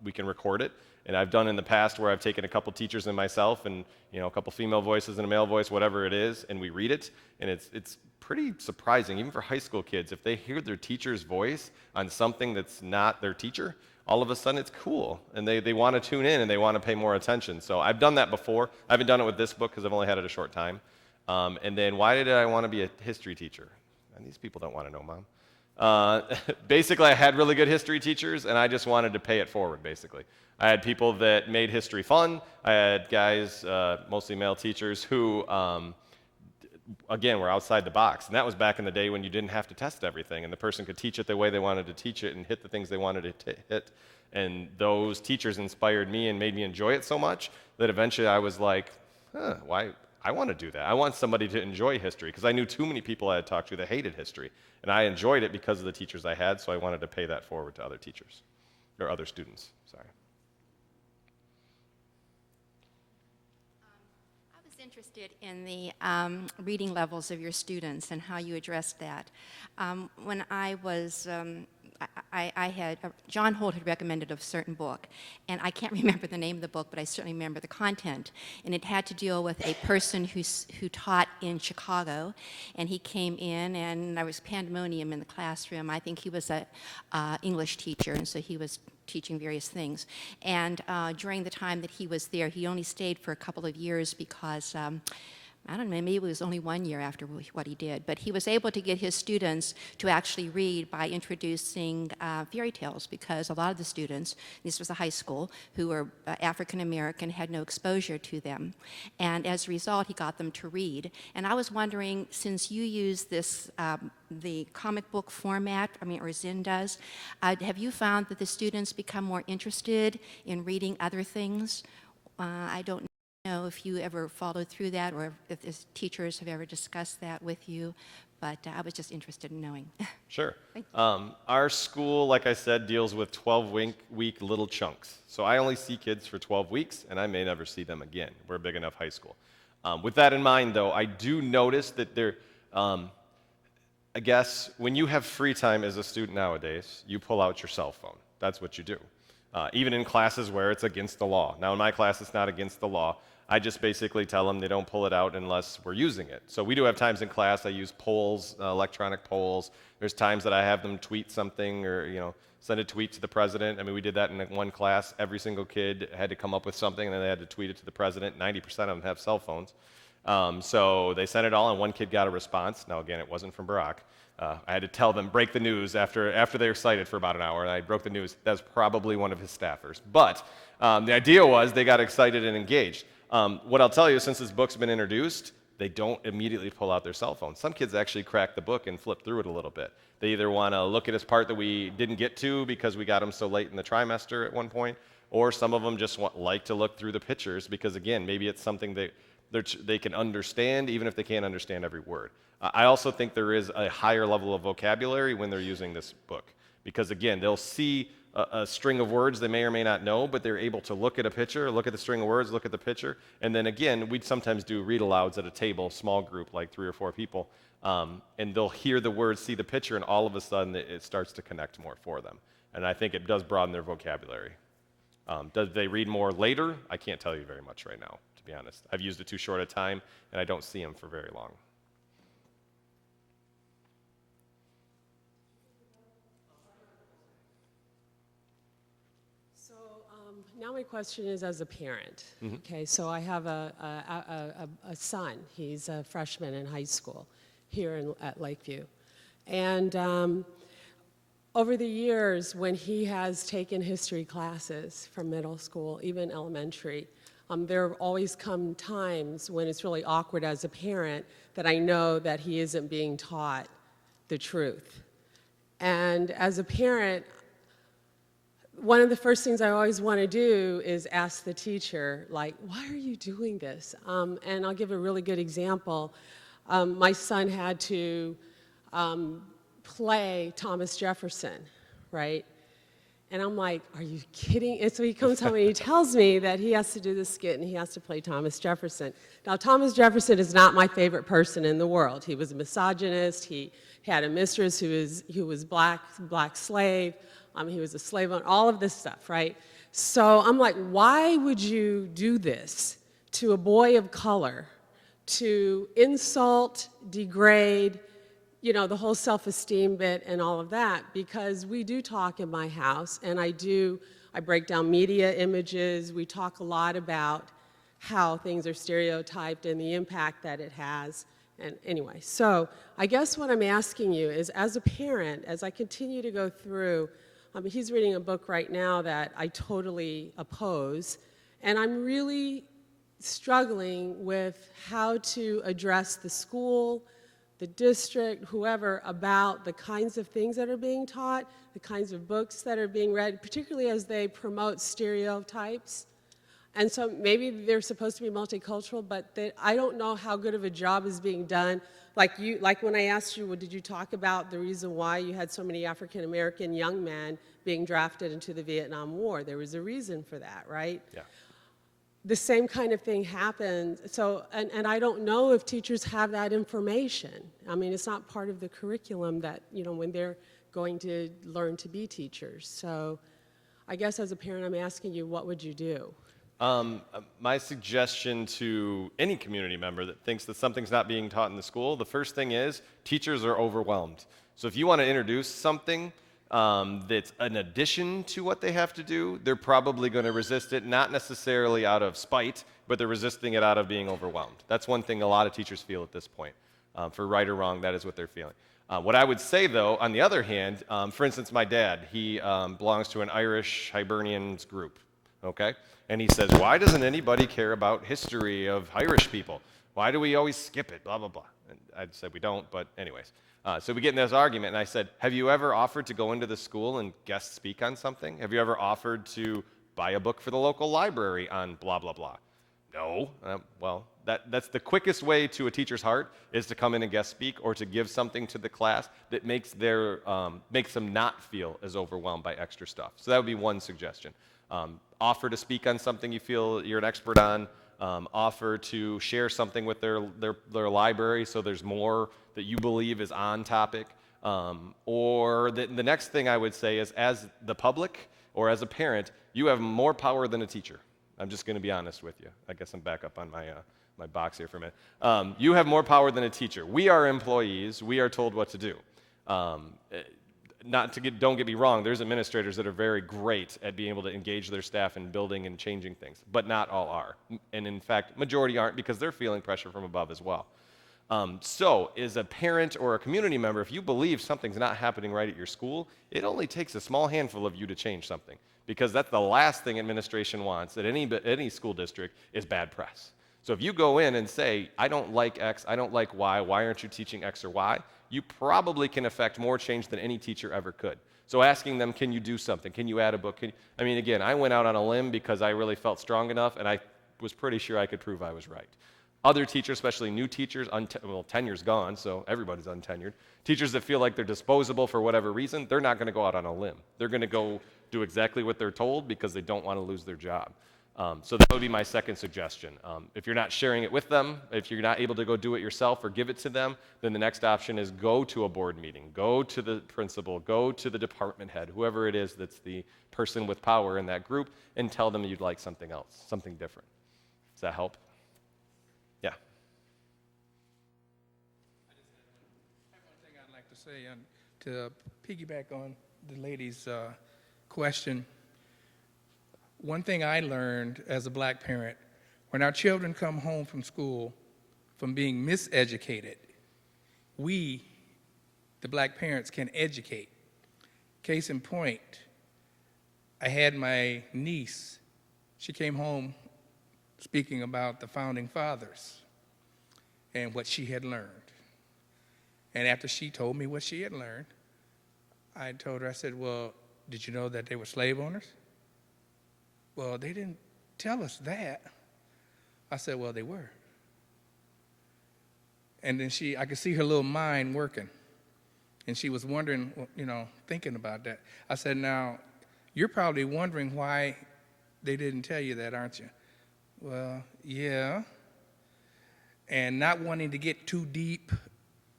record it. And I've done in the past where I've taken a couple teachers and myself, and a couple female voices and a male voice, whatever it is, and we read it. And it's pretty surprising, even for high school kids, if they hear their teacher's voice on something that's not their teacher. All of a sudden it's cool, and they want to tune in and they want to pay more attention. So I've done that before. I haven't done it with this book because I've only had it a short time. And then why did I want to be a history teacher? And these people don't want to know, Mom. Basically, I had really good history teachers, and I just wanted to pay it forward, basically. I had people that made history fun. I had guys, mostly male teachers, who, again, were outside the box. And that was back in the day when you didn't have to test everything, and the person could teach it the way they wanted to teach it and hit the things they wanted to hit. And those teachers inspired me and made me enjoy it so much that eventually I was like, why? I want to do that. I want somebody to enjoy history, because I knew too many people I had talked to that hated history. And I enjoyed it because of the teachers I had, so I wanted to pay that forward to other teachers, or other students, sorry. I was interested in the reading levels of your students and how you addressed that. When I was John Holt had recommended a certain book, and I can't remember the name of the book, but I certainly remember the content. And it had to deal with a person who taught in Chicago, and he came in, and there was pandemonium in the classroom. I think he was an English teacher, and so he was teaching various things. And during the time that he was there, he only stayed for a couple of years because I don't know, maybe it was only 1 year after what he did, but he was able to get his students to actually read by introducing fairy tales, because a lot of the students, this was a high school, who were African American, had no exposure to them. And as a result, he got them to read. And I was wondering, since you use this, the comic book format, or Zinn does, have you found that the students become more interested in reading other things? I don't know if you ever followed through that, or if the teachers have ever discussed that with you, but I was just interested in knowing. Sure. Our school, like I said, deals with 12-week little chunks. So I only see kids for 12 weeks, and I may never see them again. We're a big enough high school. With that in mind, though, I do notice that I guess when you have free time as a student nowadays, you pull out your cell phone. That's what you do. Even in classes where it's against the law. Now, in my class, it's not against the law. I just basically tell them they don't pull it out unless we're using it. So we do have times in class I use polls, electronic polls. There's times that I have them tweet something, or send a tweet to the president. We did that in one class. Every single kid had to come up with something, and then they had to tweet it to the president. 90% of them have cell phones. So they sent it all, and one kid got a response. Now, again, it wasn't from Barack. I had to tell them, break the news after they were cited for about an hour, and I broke the news. That was probably one of his staffers. But the idea was they got excited and engaged. What I'll tell you, since this book's been introduced, they don't immediately pull out their cell phone. Some kids actually crack the book and flip through it a little bit. They either want to look at this part that we didn't get to because we got them so late in the trimester at one point, or some of them just like to look through the pictures because, again, maybe it's something they can understand even if they can't understand every word. I also think there is a higher level of vocabulary when they're using this book because, again, they'll see a string of words they may or may not know, but they're able to look at a picture, look at the string of words, look at the picture, and then again, we'd sometimes do read-alouds at a table, small group, like 3 or 4 people, and they'll hear the words, see the picture, and all of a sudden it starts to connect more for them. And I think it does broaden their vocabulary. Does they read more later? I can't tell you very much right now, to be honest. I've used it too short a time, and I don't see them for very long. Now my question is as a parent. Okay, so I have a son. He's a freshman in high school here at Lakeview. And over the years, when he has taken history classes from middle school, even elementary, there have always come times when it's really awkward as a parent that I know that he isn't being taught the truth. And as a parent, one of the first things I always want to do is ask the teacher, like, why are you doing this? And I'll give a really good example. My son had to play Thomas Jefferson, right? And I'm like, are you kidding? And so he comes home and he tells me that he has to do this skit and he has to play Thomas Jefferson. Now, Thomas Jefferson is not my favorite person in the world. He was a misogynist. He had a mistress who was black slave. He was a slave owner, all of this stuff, right? So I'm like, why would you do this to a boy of color, to insult, degrade, you know, the whole self-esteem bit and all of that? Because we do talk in my house, and I break down media images. We talk a lot about how things are stereotyped and the impact that it has. And anyway, so I guess what I'm asking you is, as a parent, as I continue to go through, he's reading a book right now that I totally oppose, and I'm really struggling with how to address the school, the district, whoever, about the kinds of things that are being taught, the kinds of books that are being read, particularly as they promote stereotypes. And so maybe they're supposed to be multicultural, but I don't know how good of a job is being done. Like when I asked you, well, did you talk about the reason why you had so many African American young men being drafted into the Vietnam War? There was a reason for that, right? Yeah. The same kind of thing happened. So, and I don't know if teachers have that information. I mean, it's not part of the curriculum that, you know, when they're going to learn to be teachers. So I guess as a parent, I'm asking you, what would you do? My suggestion to any community member that thinks that something's not being taught in the school, the first thing is teachers are overwhelmed. So if you want to introduce something that's an addition to what they have to do, they're probably going to resist it, not necessarily out of spite, but they're resisting it out of being overwhelmed. That's one thing a lot of teachers feel at this point. For right or wrong, that is what they're feeling. What I would say, though, on the other hand, for instance, my dad, he belongs to an Irish Hibernians group, okay? And he says, why doesn't anybody care about history of Irish people? Why do we always skip it, blah, blah, blah. And I'd say we don't, but anyways. So we get in this argument, and I said, have you ever offered to go into the school and guest speak on something? Have you ever offered to buy a book for the local library on blah, blah, blah? No. Well, that's the quickest way to a teacher's heart, is to come in and guest speak or to give something to the class that makes them not feel as overwhelmed by extra stuff. So that would be one suggestion. Offer to speak on something you feel you're an expert on. Offer to share something with their library so there's more that you believe is on topic. Or the next thing I would say is, as the public or as a parent, you have more power than a teacher. I'm just going to be honest with you. I guess I'm back up on my box here for a minute. You have more power than a teacher. We are employees. We are told what to do. Don't get me wrong, there's administrators that are very great at being able to engage their staff in building and changing things, but not all are. And in fact, majority aren't, because they're feeling pressure from above as well. So as a parent or a community member, if you believe something's not happening right at your school, it only takes a small handful of you to change something, because that's the last thing administration wants at any school district is bad press. So if you go in and say, I don't like X, I don't like Y, why aren't you teaching X or Y? You probably can affect more change than any teacher ever could. So asking them, can you do something? Can you add a book? Again, I went out on a limb because I really felt strong enough, and I was pretty sure I could prove I was right. Other teachers, especially new teachers, tenure's gone, so everybody's untenured. Teachers that feel like they're disposable for whatever reason, they're not going to go out on a limb. They're going to go do exactly what they're told because they don't want to lose their job. So that would be my second suggestion. If you're not sharing it with them, if you're not able to go do it yourself or give it to them, then the next option is go to a board meeting, go to the principal, go to the department head, whoever it is that's the person with power in that group, and tell them you'd like something else, something different. Does that help? Yeah. I have one thing I'd like to say to piggyback on the lady's question. One thing I learned as a black parent, when our children come home from school from being miseducated, we, the black parents, can educate. Case in point, I had my niece, she came home speaking about the founding fathers and what she had learned. And after she told me what she had learned, I told her, I said, well, did you know that they were slave owners? Well, they didn't tell us that. I said, well, they were. And then I could see her little mind working. And she was wondering, thinking about that. I said, now, you're probably wondering why they didn't tell you that, aren't you? Well, yeah. And not wanting to get too deep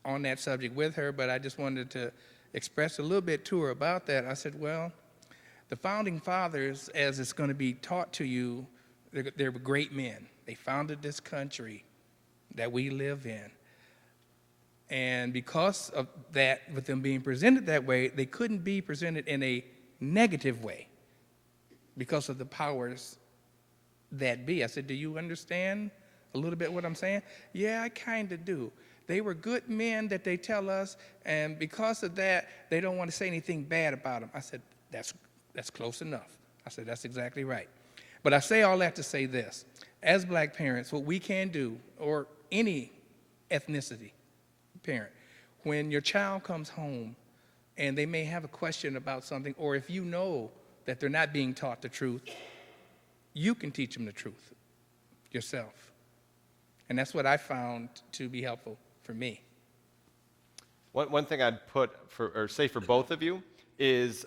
on that subject with her, but I just wanted to express a little bit to her about that. I said, well, the founding fathers, as it's going to be taught to you, they were great men. They founded this country that we live in. And because of that, with them being presented that way, they couldn't be presented in a negative way because of the powers that be. I said, do you understand a little bit what I'm saying? Yeah, I kind of do. They were good men that they tell us, and because of that, they don't want to say anything bad about them. I said, that's close enough. I said, that's exactly right. But I say all that to say this. As black parents, what we can do, or any ethnicity parent, when your child comes home and they may have a question about something, or if you know that they're not being taught the truth, you can teach them the truth yourself. And that's what I found to be helpful for me. One thing I'd say for both of you is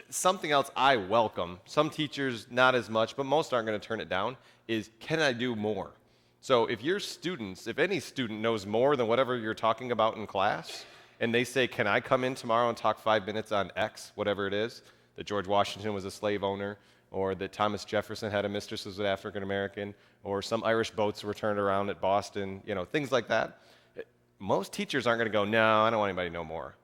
something else I welcome. Some teachers, not as much, but most aren't going to turn it down, is can I do more? So if your students, if any student knows more than whatever you're talking about in class, and they say, can I come in tomorrow and talk 5 minutes on X, whatever it is, that George Washington was a slave owner, or that Thomas Jefferson had a mistress who was an African American, or some Irish boats were turned around at Boston, things like that. Most teachers aren't going to go, no, I don't want anybody to know more.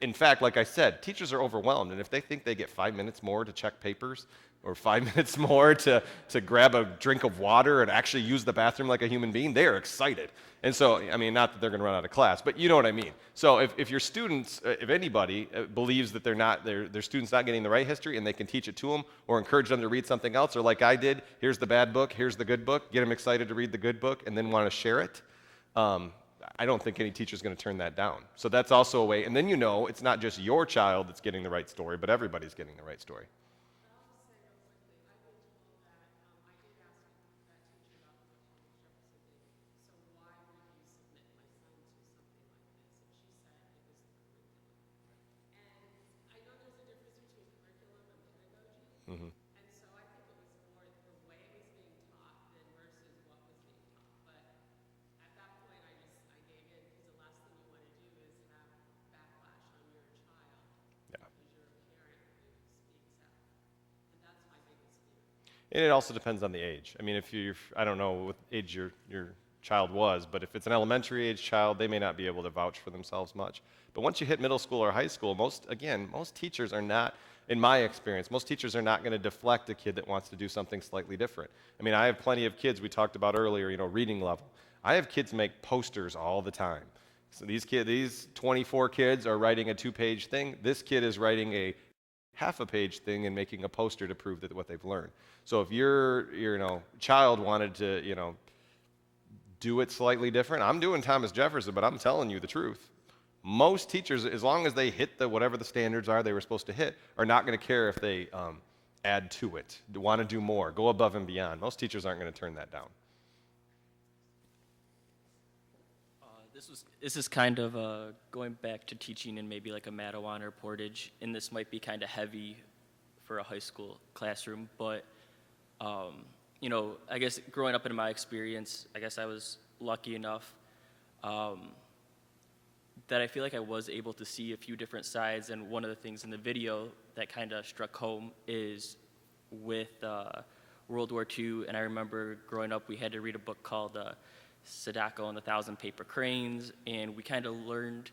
In fact, like I said, teachers are overwhelmed, and if they think they get 5 minutes more to check papers, or 5 minutes more to grab a drink of water and actually use the bathroom like a human being, they are excited. And so, not that they're going to run out of class, but you know what I mean. So if your students, if anybody believes that their student's not getting the right history and they can teach it to them or encourage them to read something else, or like I did, here's the bad book, here's the good book, get them excited to read the good book and then want to share it, I don't think any teacher's going to turn that down. So that's also a way. And then it's not just your child that's getting the right story, but everybody's getting the right story. Mm-hmm. And so I think it was more the way it was being taught than versus what was being taught. But at that point, I gave in because the last thing you want to do is have backlash on your child because you're a parent who speaks out. And that's my biggest fear. And it also depends on the age. I don't know what age your child was, but if it's an elementary age child, they may not be able to vouch for themselves much. But once you hit middle school or high school, most teachers are not, in my experience, most teachers are not going to deflect a kid that wants to do something slightly different. I have plenty of kids, we talked about earlier, reading level. I have kids make posters all the time. So these 24 kids are writing a 2-page thing. This kid is writing a half a page thing and making a poster to prove that what they've learned. So if your child wanted to, do it slightly different, I'm doing Thomas Jefferson, but I'm telling you the truth. Most teachers, as long as they hit whatever the standards are they were supposed to hit, are not going to care if they add to it, want to do more, go above and beyond. Most teachers aren't going to turn that down. This is kind of going back to teaching in maybe like a Mattawan or Portage, and this might be kind of heavy for a high school classroom, but you know, I guess growing up in my experience, I guess I was lucky enough that I feel like I was able to see a few different sides, and one of the things in the video that kind of struck home is with World War II, and I remember growing up we had to read a book called Sadako and the Thousand Paper Cranes, and we kind of learned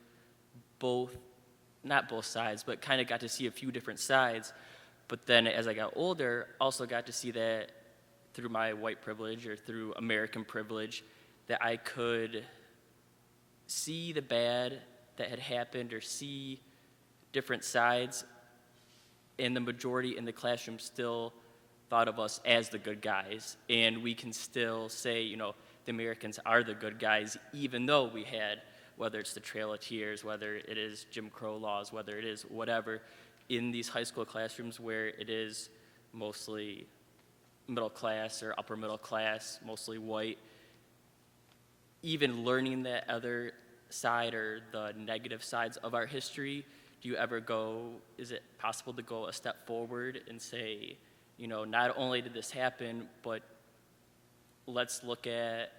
not both sides, but kind of got to see a few different sides. But then as I got older, also got to see that through my white privilege or through American privilege, that I could see the bad that had happened or see different sides, and the majority in the classroom still thought of us as the good guys. And we can still say, you know, the Americans are the good guys, even though we had, whether it's the Trail of Tears, whether it is Jim Crow laws, whether it is whatever, in these high school classrooms where it is mostly middle class or upper middle class, mostly white, even learning that other side or the negative sides of our history, do you ever go, is it possible to go a step forward and say, you know, not only did this happen, but let's look at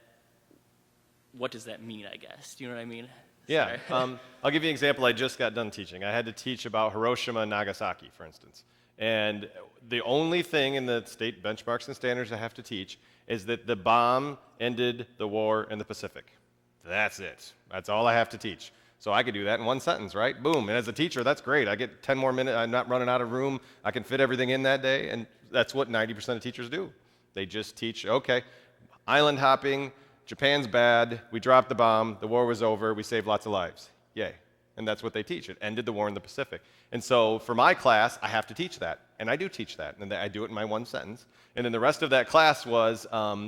what does that mean, I guess. Do you know what I mean? Yeah. I'll give you an example. I just got done teaching. I had to teach about Hiroshima and Nagasaki, for instance. And the only thing in the state benchmarks and standards I have to teach is that the bomb ended the war in the Pacific. That's it. That's all I have to teach. So I could do that in one sentence, right? Boom. And as a teacher, that's great. I get 10 more minutes. I'm not running out of room. I can fit everything in that day. And that's what 90% of teachers do. They just teach, okay, island hopping, Japan's bad, we dropped the bomb, the war was over, we saved lots of lives. Yay. And that's what they teach. It ended the war in the Pacific. And so for my class, I have to teach that. And I do teach that. And I do it in my one sentence. And then the rest of that class was,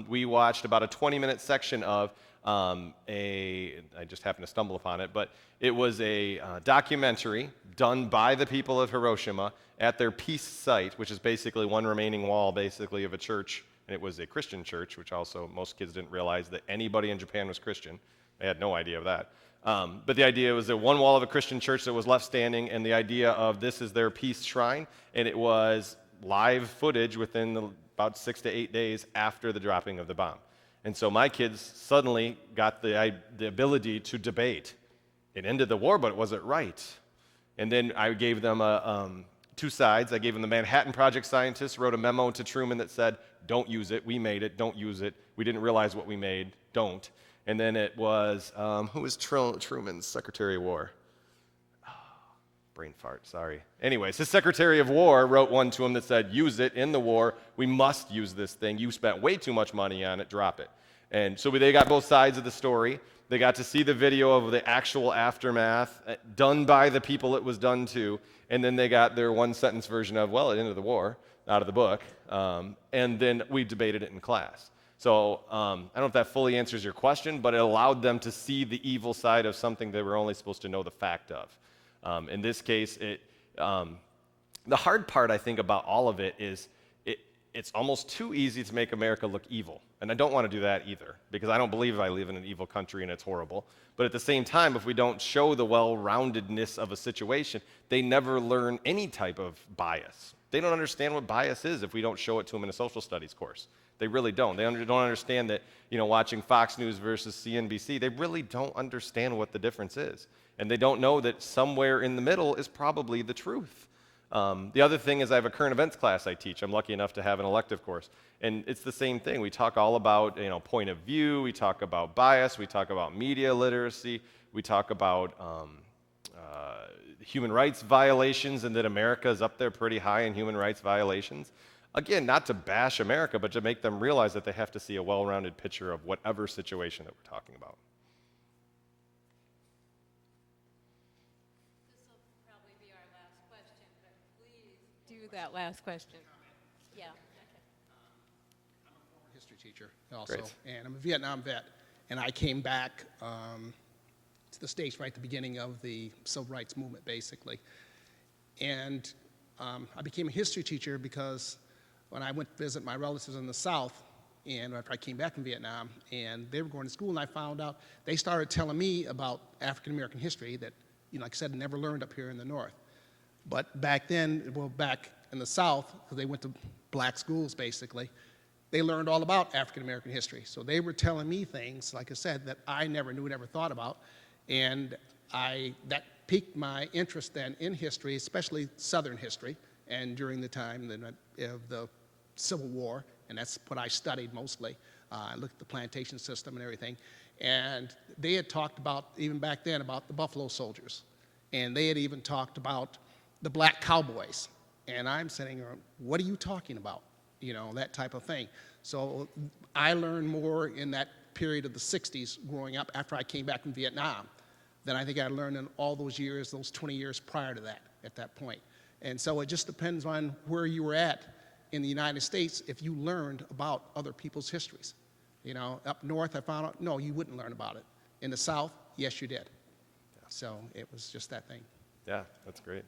we watched about a 20-minute section of I just happened to stumble upon it, but it was a documentary done by the people of Hiroshima at their peace site, which is basically one remaining wall, basically, of a church. And it was a Christian church, which also most kids didn't realize that anybody in Japan was Christian. They had no idea of that. But the idea was that one wall of a Christian church that was left standing, and the idea of this is their peace shrine, and it was live footage within about 6 to 8 days after the dropping of the bomb. And so my kids suddenly got the ability to debate. It ended the war, but was it right? And then I gave them two sides. I gave them the Manhattan Project scientists wrote a memo to Truman that said, don't use it, we made it, don't use it, we didn't realize what we made, don't. And then it was, who was Truman's Secretary of War? Oh, brain fart, sorry. Anyways, his Secretary of War wrote one to him that said, use it in the war, we must use this thing, you spent way too much money on it, drop it. And so they got both sides of the story. They got to see the video of the actual aftermath done by the people it was done to, and then they got their one-sentence version of, well, it ended the war, out of the book, and then we debated it in class. So I don't know if that fully answers your question, but it allowed them to see the evil side of something they were only supposed to know the fact of. In this case, the hard part, I think, about all of it is it's almost too easy to make America look evil. And I don't want to do that either, because I don't believe I live in an evil country and it's horrible. But at the same time, if we don't show the well-roundedness of a situation, they never learn any type of bias. They don't understand what bias is if we don't show it to them in a social studies course. They really don't. They don't understand that, watching Fox News versus CNBC, they really don't understand what the difference is. And they don't know that somewhere in the middle is probably the truth. The other thing is I have a current events class I teach. I'm lucky enough to have an elective course. And it's the same thing. We talk all about, point of view. We talk about bias. We talk about media literacy. We talk about human rights violations, and that America is up there pretty high in human rights violations. Again, not to bash America, but to make them realize that they have to see a well-rounded picture of whatever situation that we're talking about. This will probably be our last question, but please do that last question. Yeah. I'm a former history teacher also, Great. and I'm a Vietnam vet. And I came back to the States right at the beginning of the civil rights movement, basically. And I became a history teacher because when I went to visit my relatives in the South, and after I came back from Vietnam, and they were going to school, and I found out they started telling me about African American history that, like I said, I never learned up here in the North. But back then, well, back in the South, because they went to black schools basically, they learned all about African American history. So they were telling me things, like I said, that I never knew, never thought about, and that piqued my interest then in history, especially Southern history, and during the time of the Civil War, and that's what I studied mostly. I looked at the plantation system and everything, and they had talked about, even back then, about the Buffalo Soldiers, and they had even talked about the black cowboys, and I'm sitting there, what are you talking about? That type of thing. So I learned more in that period of the 60s growing up after I came back from Vietnam than I think I learned in all those years, those 20 years prior to that, at that point. And so it just depends on where you were at in the United States if you learned about other people's histories. Up north I found out, no, you wouldn't learn about it. In the South, yes, you did. So it was just that thing. Yeah, that's great.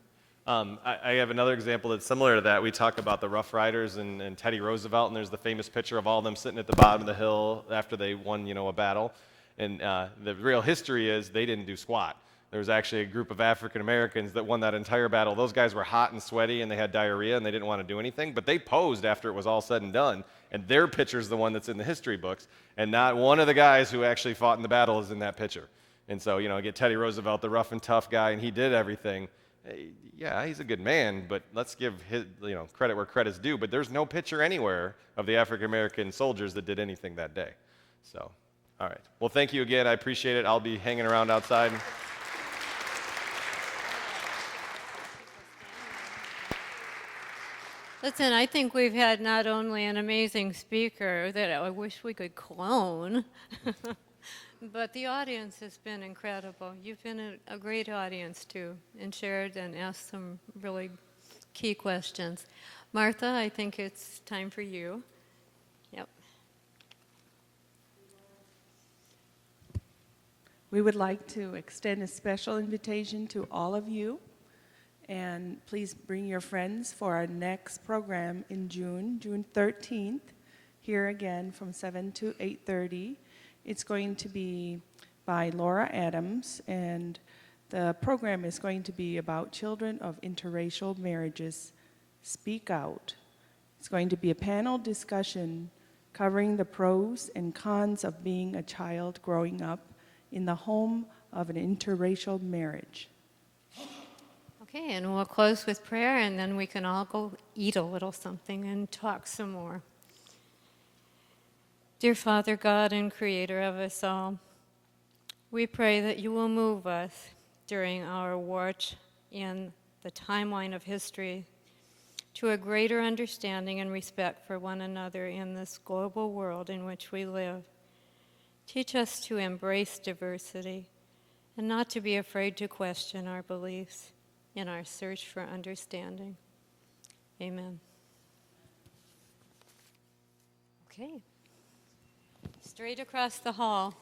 I have another example that's similar to that. We talk about the Rough Riders and Teddy Roosevelt, and there's the famous picture of all of them sitting at the bottom of the hill after they won, a battle. And the real history is they didn't do squat. There was actually a group of African Americans that won that entire battle. Those guys were hot and sweaty, and they had diarrhea, and they didn't want to do anything, but they posed after it was all said and done, and their picture's the one that's in the history books, and not one of the guys who actually fought in the battle is in that picture. And so, get Teddy Roosevelt, the rough and tough guy, and he did everything. Yeah, he's a good man, but let's give his, credit where credit's due. But there's no picture anywhere of the African American soldiers that did anything that day. So, all right. Well, thank you again. I appreciate it. I'll be hanging around outside. Listen, I think we've had not only an amazing speaker that I wish we could clone, but the audience has been incredible. You've been a great audience, too, and shared and asked some really key questions. Martha, I think it's time for you. Yep. We would like to extend a special invitation to all of you, and please bring your friends for our next program in June 13th, here again from 7 to 8:30. It's going to be by Laura Adams, and the program is going to be about children of interracial marriages. Speak out. It's going to be a panel discussion covering the pros and cons of being a child growing up in the home of an interracial marriage. Okay, and we'll close with prayer, and then we can all go eat a little something and talk some more. Dear Father God and Creator of us all, we pray that you will move us during our watch in the timeline of history to a greater understanding and respect for one another in this global world in which we live. Teach us to embrace diversity and not to be afraid to question our beliefs in our search for understanding. Amen. Okay. Straight across the hall.